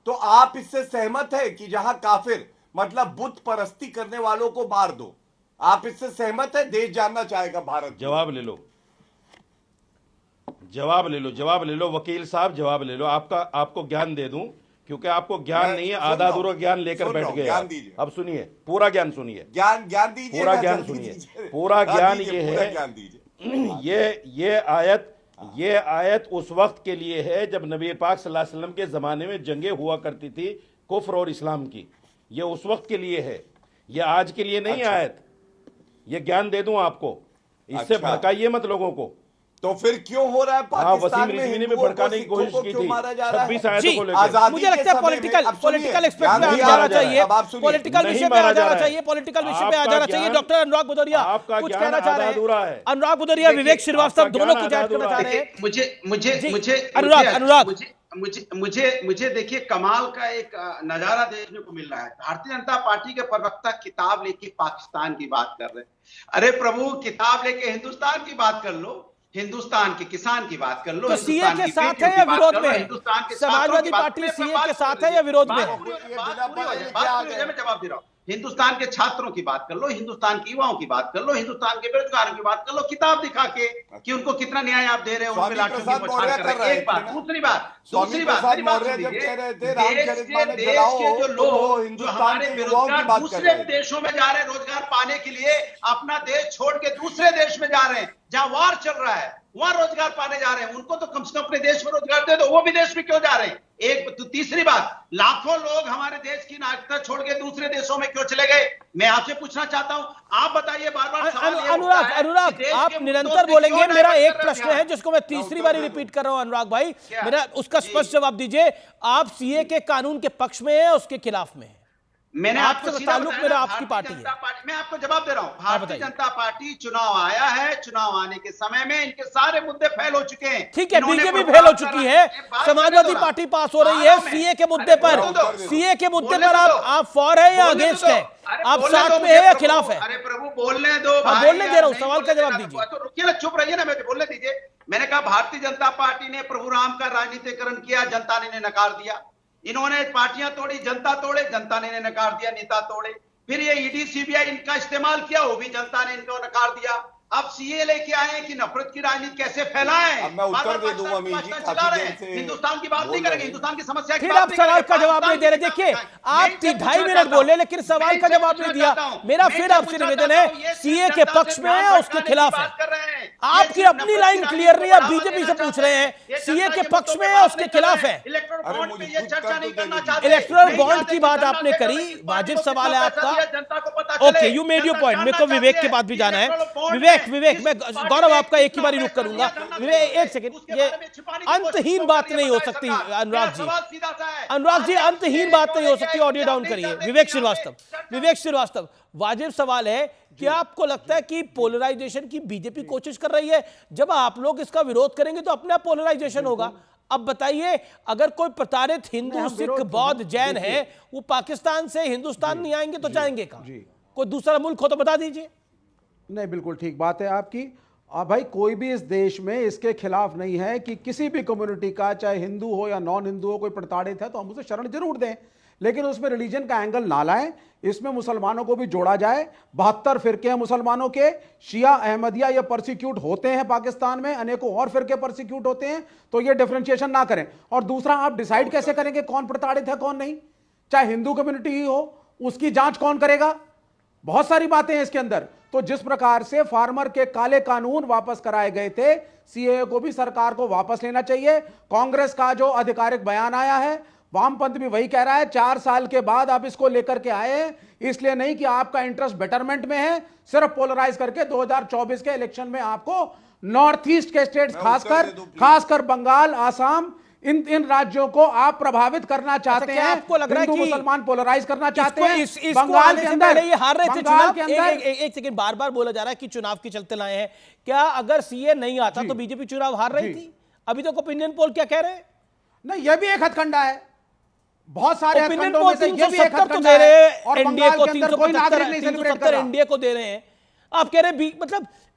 तो आप इससे सहमत है कि जहां काफिर मतलब बुत परस्ती करने वालों को मार दो? आप इससे सहमत है? देश जानना चाहेगा भारत।
जवाब ले लो वकील साहब, जवाब ले लो। आपको ज्ञान दे दूं, क्योंकि आपको ज्ञान नहीं है, आधा अधूरा ज्ञान लेकर बैठ गए। अब सुनिए, पूरा ज्ञान सुनिए,
ज्ञान दीजिए,
पूरा ज्ञान सुनिए। पूरा ज्ञान ये है, ये आयत उस वक्त के लिए है जब नबी पाक सल्लल्लाहु अलैहि वसल्लम के जमाने में जंगें हुआ करती थी कुफ्र और इस्लाम की। ये उस वक्त के लिए है, ये आज के लिए नहीं। आयत, ये ज्ञान दे दूं आपको, इससे भड़काइए मत लोगों को।
तो फिर क्यों हो रहा है पाकिस्तान में
वसीम रिजवी ने भड़काने की कोशिश की थी 26 आयतों को
लेकर। मुझे लगता है पॉलिटिकल एक्सपेक्ट पे आ जाना चाहिए, पॉलिटिकल विषय पे आ जाना चाहिए, पॉलिटिकल विषय पे आ जाना चाहिए। डॉक्टर अनुराग भदौरिया कुछ कहना चाह रहे हैं। अनुराग भदौरिया, विवेक श्रीवास्तव दोनों कुछ ऐड करना चाह रहे हैं।
मुझे देखिए कमाल का एक नजारा देखने को मिल रहा है। भारतीय जनता पार्टी के प्रवक्ता किताब लेके पाकिस्तान की बात कर रहे हैं। अरे प्रभु, किताब लेके हिंदुस्तान की बात कर लो, हिंदुस्तान के किसान की बात कर लो।
तो सीए के साथ है या विरोध में?
हिंदुस्तान के
समाजवादी पार्टी सीए के साथ है या विरोध में?
मैं जवाब दे रहा हूँ। हिंदुस्तान के छात्रों की बात कर लो, हिंदुस्तान के युवाओं की बात कर लो, हिंदुस्तान के बेरोजगारों की बात कर लो, किताब दिखा के कि उनको कितना न्याय आप दे रहे हैं, उनपे लाठियों की बौछार कर रहे हैं। एक बात। दूसरी बात मेरी बात सुनिए। देश के जो लोग जो हमारे बेरोजगार दूसरे देशों में जा रहे हैं रोजगार पाने के लिए, अपना देश छोड़ के दूसरे देश में जा रहे हैं जहां वार चल रहा है, वहां रोजगार पाने जा रहे हैं। उनको तो कम से कम अपने देश में रोजगार दे दो, वो विदेश में क्यों जा रहे हैं? एक तो तीसरी बात, लाखों लोग हमारे देश की नागरिकता छोड़ के दूसरे देशों में क्यों चले गए? मैं आपसे पूछना चाहता हूं, आप बताइए। बार-बार
अनुराग आप निरंतर बोलेंगे। मेरा एक प्रश्न है जिसको मैं तीसरी बार रिपीट कर रहा हूं। अनुराग भाई, मेरा उसका स्पष्ट जवाब दीजिए। आप सीए के कानून के पक्ष में है, उसके खिलाफ में है?
मैंने आपको
ताल्लुक मेरा आपकी पार्टी है।
मैं आपको जवाब दे रहा हूं। भारतीय जनता पार्टी चुनाव आया है, चुनाव आने के समय में इनके सारे मुद्दे फेल हो चुके हैं।
ठीक है, बीजेपी फेल हो चुकी है, समाजवादी पार्टी पास हो रही है। सीए के मुद्दे पर, सीए के मुद्दे पर आप फॉर है या अगेंस्ट है? आप साथ में है या खिलाफ है?
अरे प्रभु बोलने दो,
बोलने दे रहा हूं, सवाल का जवाब दीजिए।
तो रुकिए ना, चुप रहिए ना, मैं बोलने दीजिए। मैंने कहा भारतीय जनता पार्टी ने प्रभु राम का राजनीतिकरण किया, जनता ने नकार दिया। इन्होंने पार्टियां तोड़ी, जनता तोड़े, जनता ने नकार दिया, नेता तोड़े। फिर ये ईडी सीबीआई इनका इस्तेमाल किया, वो भी जनता ने इनको नकार दिया। अब सीए लेके आए कि नफरत की राजनीति कैसे फैलाएं?
अब मैं उत्तर दे दूंगा
हिंदुस्तान की बात नहीं करेंगे, हिंदुस्तान की समस्या की
फिर आप सवाल का जवाब नहीं दे रहे। देखिए, आप 2.5 मिनट बोले लेकिन सवाल का जवाब नहीं दिया। मेरा फिर आपसे निवेदन है, सीए के पक्ष में है, उसके खिलाफ है? आपकी अपनी लाइन क्लियर नहीं है, आप बीजेपी से पूछ रहे हैं। सीए के पक्ष में है, उसके खिलाफ है? इलेक्टोरल बॉन्ड की बात आपने करी, वाजिब सवाल है आपका। Okay, you made your point. मेरे को विवेक के बाद भी जाना है। विवेक, मैं गौरव आपका एक ही बार रुक करूंगा। एक सेकंड, ये अंतहीन बात नहीं हो सकती अनुराग जी, अनुराग जी अंतहीन बात नहीं हो सकती। ऑडियो डाउन करिए। विवेक श्रीवास्तव, वाजिब सवाल है, क्या आपको लगता है कि पोलराइजेशन की बीजेपी कोशिश कर रही है? जब आप लोग इसका विरोध करेंगे तो अपना पोलराइजेशन होगा। अब बताइए, अगर कोई प्रताड़ित हिंदू, सिख, बौद्ध, जैन है, वो पाकिस्तान से हिंदुस्तान नहीं आएंगे तो जाएंगे कहां? कोई दूसरा मुल्क हो तो बता दीजिए।
नहीं, बिल्कुल ठीक बात है आपकी। भाई कोई भी इस देश में इसके खिलाफ नहीं है कि किसी भी कम्युनिटी का, चाहे हिंदू हो या नॉन हिंदू हो, कोई प्रताड़ित है तो हम उसे शरण जरूर दें, लेकिन उसमें रिलीजन का एंगल ना लाएं। इसमें मुसलमानों को भी जोड़ा जाए। 72 फिरके हैं मुसलमानों के, शिया, अहमदिया ये परसिक्यूट होते हैं पाकिस्तान में, अनेकों और फिरके परसिक्यूट होते हैं, तो ये डिफरेंशिएशन ना करें। और दूसरा, आप डिसाइड कैसे करेंगे कौन प्रताड़ित है कौन नहीं? चाहे हिंदू कम्युनिटी ही हो, उसकी जांच कौन करेगा? बहुत सारी बातें हैं इसके अंदर। तो जिस प्रकार से फार्मर के काले कानून वापस कराए गए थे, सीएए को भी सरकार को वापस लेना चाहिए। कांग्रेस का जो आधिकारिक बयान आया है, वामपंथ भी वही कह रहा है, 4 साल के बाद आप इसको लेकर के आए हैं, इसलिए नहीं कि आपका इंटरेस्ट बेटरमेंट में है, सिर्फ पोलराइज करके 2024 के इलेक्शन में आपको नॉर्थ ईस्ट के स्टेट्स, खासकर बंगाल, आसाम, इन राज्यों को आप प्रभावित करना चाहते हैं।
आपको लग रहा है कि
मुसलमान पोलराइज करना चाहते हैं?
बंगाल के अंदर ये हार रहे थे चुनाव के अंदर। एक सेकंड, बार बार बोला जा रहा है कि चुनाव के चलते लाए हैं। क्या अगर सीए नहीं आता तो बीजेपी चुनाव हार रही थी? अभी तक ओपिनियन पोल क्या कह रहे हैं?
नहीं, यह भी एक हथकंडा है। बहुत सारे
ओपिनियन पोल 370 तो दे रहे हैं एनडीए को, 375 एनडीए को दे रहे हैं। आप कह रहे हैं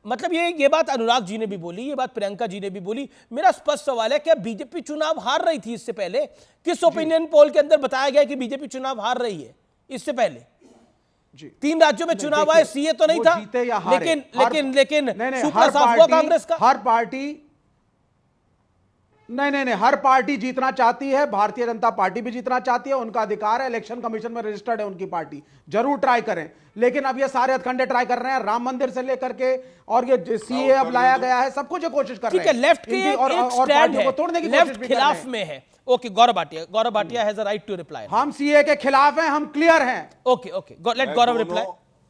मतलब ये बात अनुराग जी ने भी बोली, ये बात प्रियंका जी ने भी बोली। मेरा स्पष्ट सवाल है, क्या बीजेपी चुनाव हार रही थी इससे पहले? किस ओपिनियन पोल के अंदर बताया गया कि बीजेपी चुनाव हार रही है इससे पहले? 3 राज्यों में चुनाव आए, सीए तो नहीं था, लेकिन सुपर साफ हुआ कांग्रेस का।
हर पार्टी नहीं, हर पार्टी जीतना चाहती है। भारतीय जनता पार्टी भी जीतना चाहती है, उनका अधिकार है, इलेक्शन कमीशन में रजिस्टर्ड है उनकी पार्टी, जरूर ट्राई करें। लेकिन अब ये सारे हथकंडे ट्राई कर रहे हैं, राम मंदिर से लेकर के, और ये सीए अब लाया गया है, सब कुछ कोशिश कर रहे हैं।
लेफ्ट की एक स्टैंड है,
तोड़ने की
लेफ्ट खिलाफ में है। Okay, Gaurav Bhatia has a right to reply.
हम सीए के खिलाफ हैं, हम क्लियर हैं।
Okay, let Gaurav reply.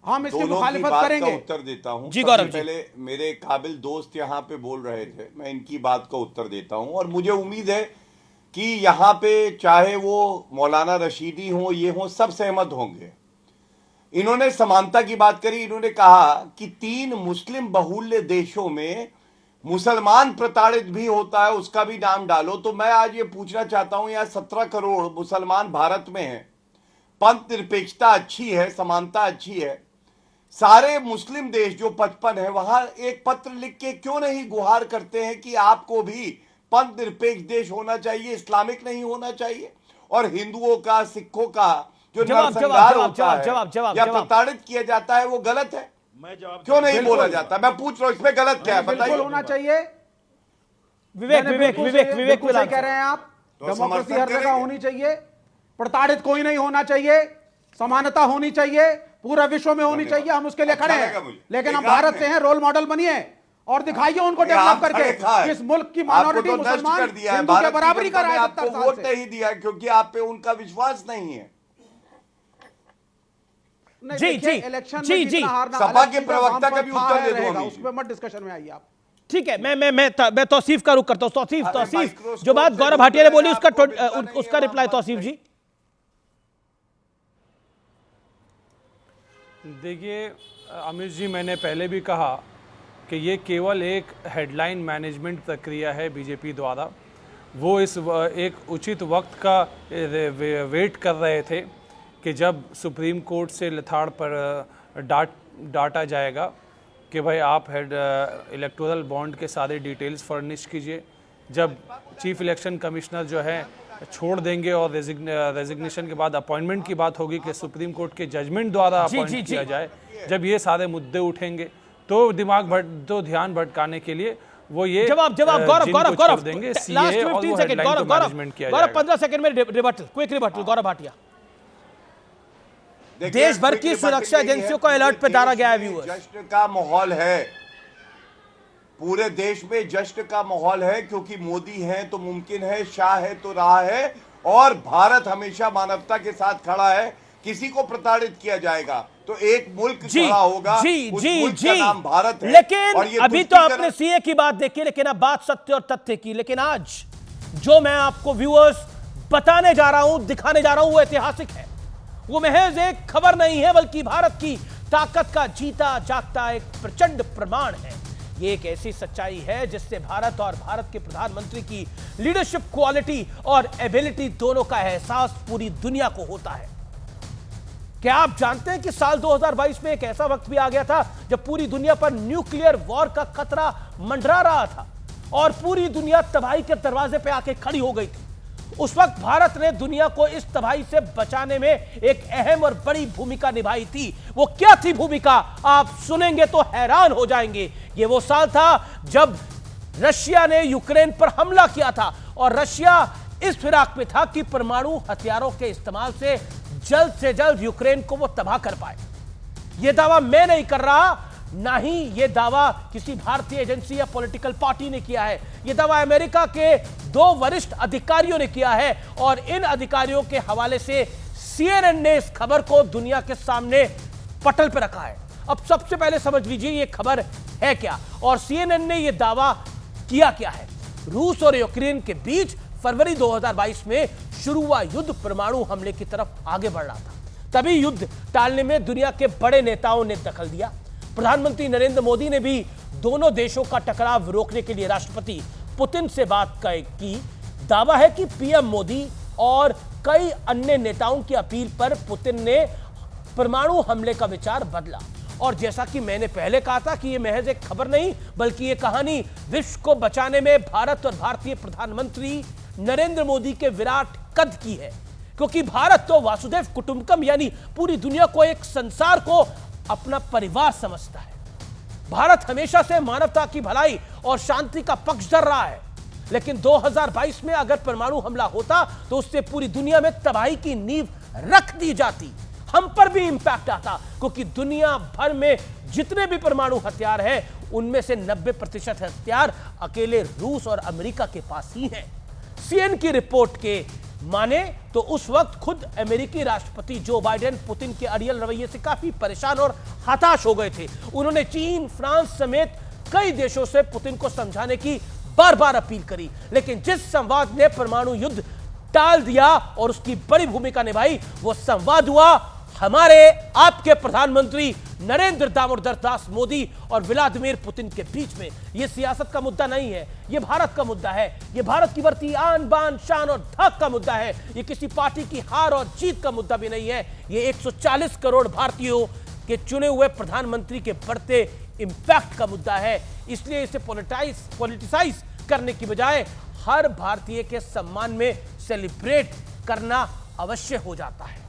हम इसकी मुखालिफत करेंगे।
उत्तर देता हूं
जी गौरव जी।
पहले मेरे काबिल दोस्त यहां पे बोल रहे थे, मैं इनकी बात का उत्तर देता हूं। और मुझे उम्मीद है कि यहां पे चाहे वो मौलाना रशीदी हो, ये हो, सब सहमत होंगे। इन्होंने समानता की बात करी। इन्होंने कहा कि 3 मुस्लिम बहुल्य देशों में मुसलमान प्रताड़ित भी होता है, उसका भी नाम डालो। तो मैं आज ये पूछना चाहता हूं, यहाँ 17 करोड़ मुसलमान भारत में हैं, पंथ निरपेक्षता अच्छी है, समानता अच्छी है। सारे मुस्लिम देश जो 55 है, वहां एक पत्र लिख के क्यों नहीं गुहार करते हैं कि आपको भी पंथ निरपेक्ष देश होना चाहिए, इस्लामिक नहीं होना चाहिए? और हिंदुओं का, सिखों का जो नरसंहार होता है या प्रताड़ित किया जाता है, वो गलत है? क्यों नहीं बोला जाता? मैं पूछ रहा हूं, इसमें गलत क्या है बताइए।
होना चाहिए।
विवेक
कह रहे हैं आप, डेमोक्रेसी हर जगह होनी चाहिए, प्रताड़ित कोई नहीं होना चाहिए, समानता होनी चाहिए, पूरा विश्व में होनी चाहिए, हम उसके लिए खड़े हैं। लेकिन हम भारत से हैं, रोल मॉडल बनिए और दिखाइए उनको डेवलप करके इस मुल्क की माइनॉरिटी मुसलमान हिंदू के बराबरी का राय।
आपको वोट नहीं दिया क्योंकि आप पे उनका विश्वास नहीं है।
जी,
सपा के प्रवक्ता का भी उत्तर दे दो,
उसमें मत डिस्कशन में आइए आप।
ठीक है, मैं तौसीफ का रुख करता हूं। तौसीफ जो बात गौरव भाटिया ने बोली उसका रिप्लाई तौसीफ जी।
देखिए अमित जी, मैंने पहले भी कहा कि ये केवल एक हेडलाइन मैनेजमेंट प्रक्रिया है बीजेपी द्वारा। वो एक उचित वक्त का वेट कर रहे थे कि जब सुप्रीम कोर्ट से लिथाड़ पर डाटा जाएगा कि भाई आप इलेक्टोरल बॉन्ड के सारे डिटेल्स फर्निश कीजिए। जब चीफ इलेक्शन कमिश्नर जो है छोड़ देंगे और रेजिग्नेशन के बाद अपॉइंटमेंट की बात होगी कि सुप्रीम कोर्ट के जजमेंट द्वारा अपॉइंट किया जाए, जब ये सारे मुद्दे उठेंगे तो ध्यान भटकाने के लिए वो ये
जवाब गौरव
देंगे।
लास्ट 15 सेकंड गौरव 15 सेकंड में rebuttal, quick rebuttal. Gaurav Bhatia, देश भर की सुरक्षा एजेंसियों को अलर्ट पे डाला गया है। व्यूअर्स,
जश्न का माहौल है, पूरे देश में जश्न का माहौल है, क्योंकि मोदी है तो मुमकिन है, शाह है तो रहा है, और भारत हमेशा मानवता के साथ खड़ा है। किसी को प्रताड़ित किया जाएगा, तो एक मुल्क खड़ा होगा,
जी
उस
जी
मुल्क
जी
का नाम भारत है।
लेकिन
और ये
अभी तो
तुष्टीकरण-
आपने सीए की बात देखी, लेकिन अब बात सत्य और तथ्य की। लेकिन आज जो मैं आपको व्यूअर्स बताने जा रहा हूं, दिखाने जा रहा हूं, वो ऐतिहासिक है। वो महज एक खबर नहीं है, बल्कि भारत की ताकत का जीता जागता एक प्रचंड प्रमाण है। ये एक ऐसी सच्चाई है जिससे भारत और भारत के प्रधानमंत्री की लीडरशिप क्वालिटी और एबिलिटी दोनों का एहसास पूरी दुनिया को होता है। क्या आप जानते हैं कि साल 2022 में एक ऐसा वक्त भी आ गया था जब पूरी दुनिया पर न्यूक्लियर वॉर का खतरा मंडरा रहा था और पूरी दुनिया तबाही के दरवाजे पे आके खड़ी हो गई थी। उस वक्त भारत ने दुनिया को इस तबाही से बचाने में एक अहम और बड़ी भूमिका निभाई थी। वो क्या थी भूमिका, आप सुनेंगे तो हैरान हो जाएंगे। ये वो साल था जब रशिया ने यूक्रेन पर हमला किया था और रशिया इस फिराक में था कि परमाणु हथियारों के इस्तेमाल से जल्द यूक्रेन को वो तबाह कर पाए। यह दावा मैं नहीं कर रहा, ना ही यह दावा किसी भारतीय एजेंसी या पॉलिटिकल पार्टी ने किया है। यह दावा अमेरिका के 2 वरिष्ठ अधिकारियों ने किया है और इन अधिकारियों के हवाले से CNN ने इस खबर को दुनिया के सामने पटल पर रखा है। अब सबसे पहले समझ लीजिए यह खबर है क्या और CNN ने यह दावा किया क्या है। रूस और यूक्रेन के बीच फरवरी 2022 में शुरू हुआ युद्ध परमाणु हमले की तरफ आगे बढ़ रहा था। तभी युद्ध टालने में दुनिया के बड़े नेताओं ने दखल दिया। प्रधानमंत्री नरेंद्र मोदी ने भी दोनों देशों का टकराव रोकने के लिए राष्ट्रपति पुतिन से बात की। दावा है कि पीएम मोदी और कई अन्य नेताओं की अपील पर पुतिन ने परमाणु हमले का विचार बदला। और जैसा कि मैंने पहले कहा था कि यह महज एक खबर नहीं, बल्कि यह कहानी विश्व को बचाने में भारत और भारतीय प्रधानमंत्री नरेंद्र मोदी के विराट कद की है। क्योंकि भारत तो वासुदेव कुटुंबकम यानी पूरी दुनिया को, एक संसार को अपना परिवार समझता है। भारत हमेशा से मानवता की भलाई और शांति का पक्षधर रहा है। लेकिन 2022 में अगर परमाणु हमला होता तो उससे पूरी दुनिया में तबाही की नींव रख दी जाती, हम पर भी इंपैक्ट आता। क्योंकि दुनिया भर में जितने भी परमाणु हथियार हैं उनमें से 90% हथियार अकेले रूस और अमेरिका के पास ही हैं। CNN की रिपोर्ट के माने तो उस वक्त खुद अमेरिकी राष्ट्रपति जो बाइडेन पुतिन के अड़ियल रवैये से काफी परेशान और हताश हो गए थे। उन्होंने चीन, फ्रांस समेत कई देशों से पुतिन को समझाने की बार बार अपील करी, लेकिन जिस संवाद ने परमाणु युद्ध टाल दिया और उसकी बड़ी भूमिका निभाई, वो संवाद हुआ हमारे आपके प्रधानमंत्री नरेंद्र दामोदर दास मोदी और व्लादिमीर पुतिन के बीच में। यह सियासत का मुद्दा नहीं है, यह भारत का मुद्दा है। यह भारत की बढ़ती आन बान शान और धक का मुद्दा है। यह किसी पार्टी की हार और जीत का मुद्दा भी नहीं है। यह 140 करोड़ भारतीयों के चुने हुए प्रधानमंत्री के बढ़ते इंपैक्ट का मुद्दा है। इसलिए इसे पॉलिटिसाइज करने की बजाय हर भारतीय के सम्मान में सेलिब्रेट करना अवश्य हो जाता है।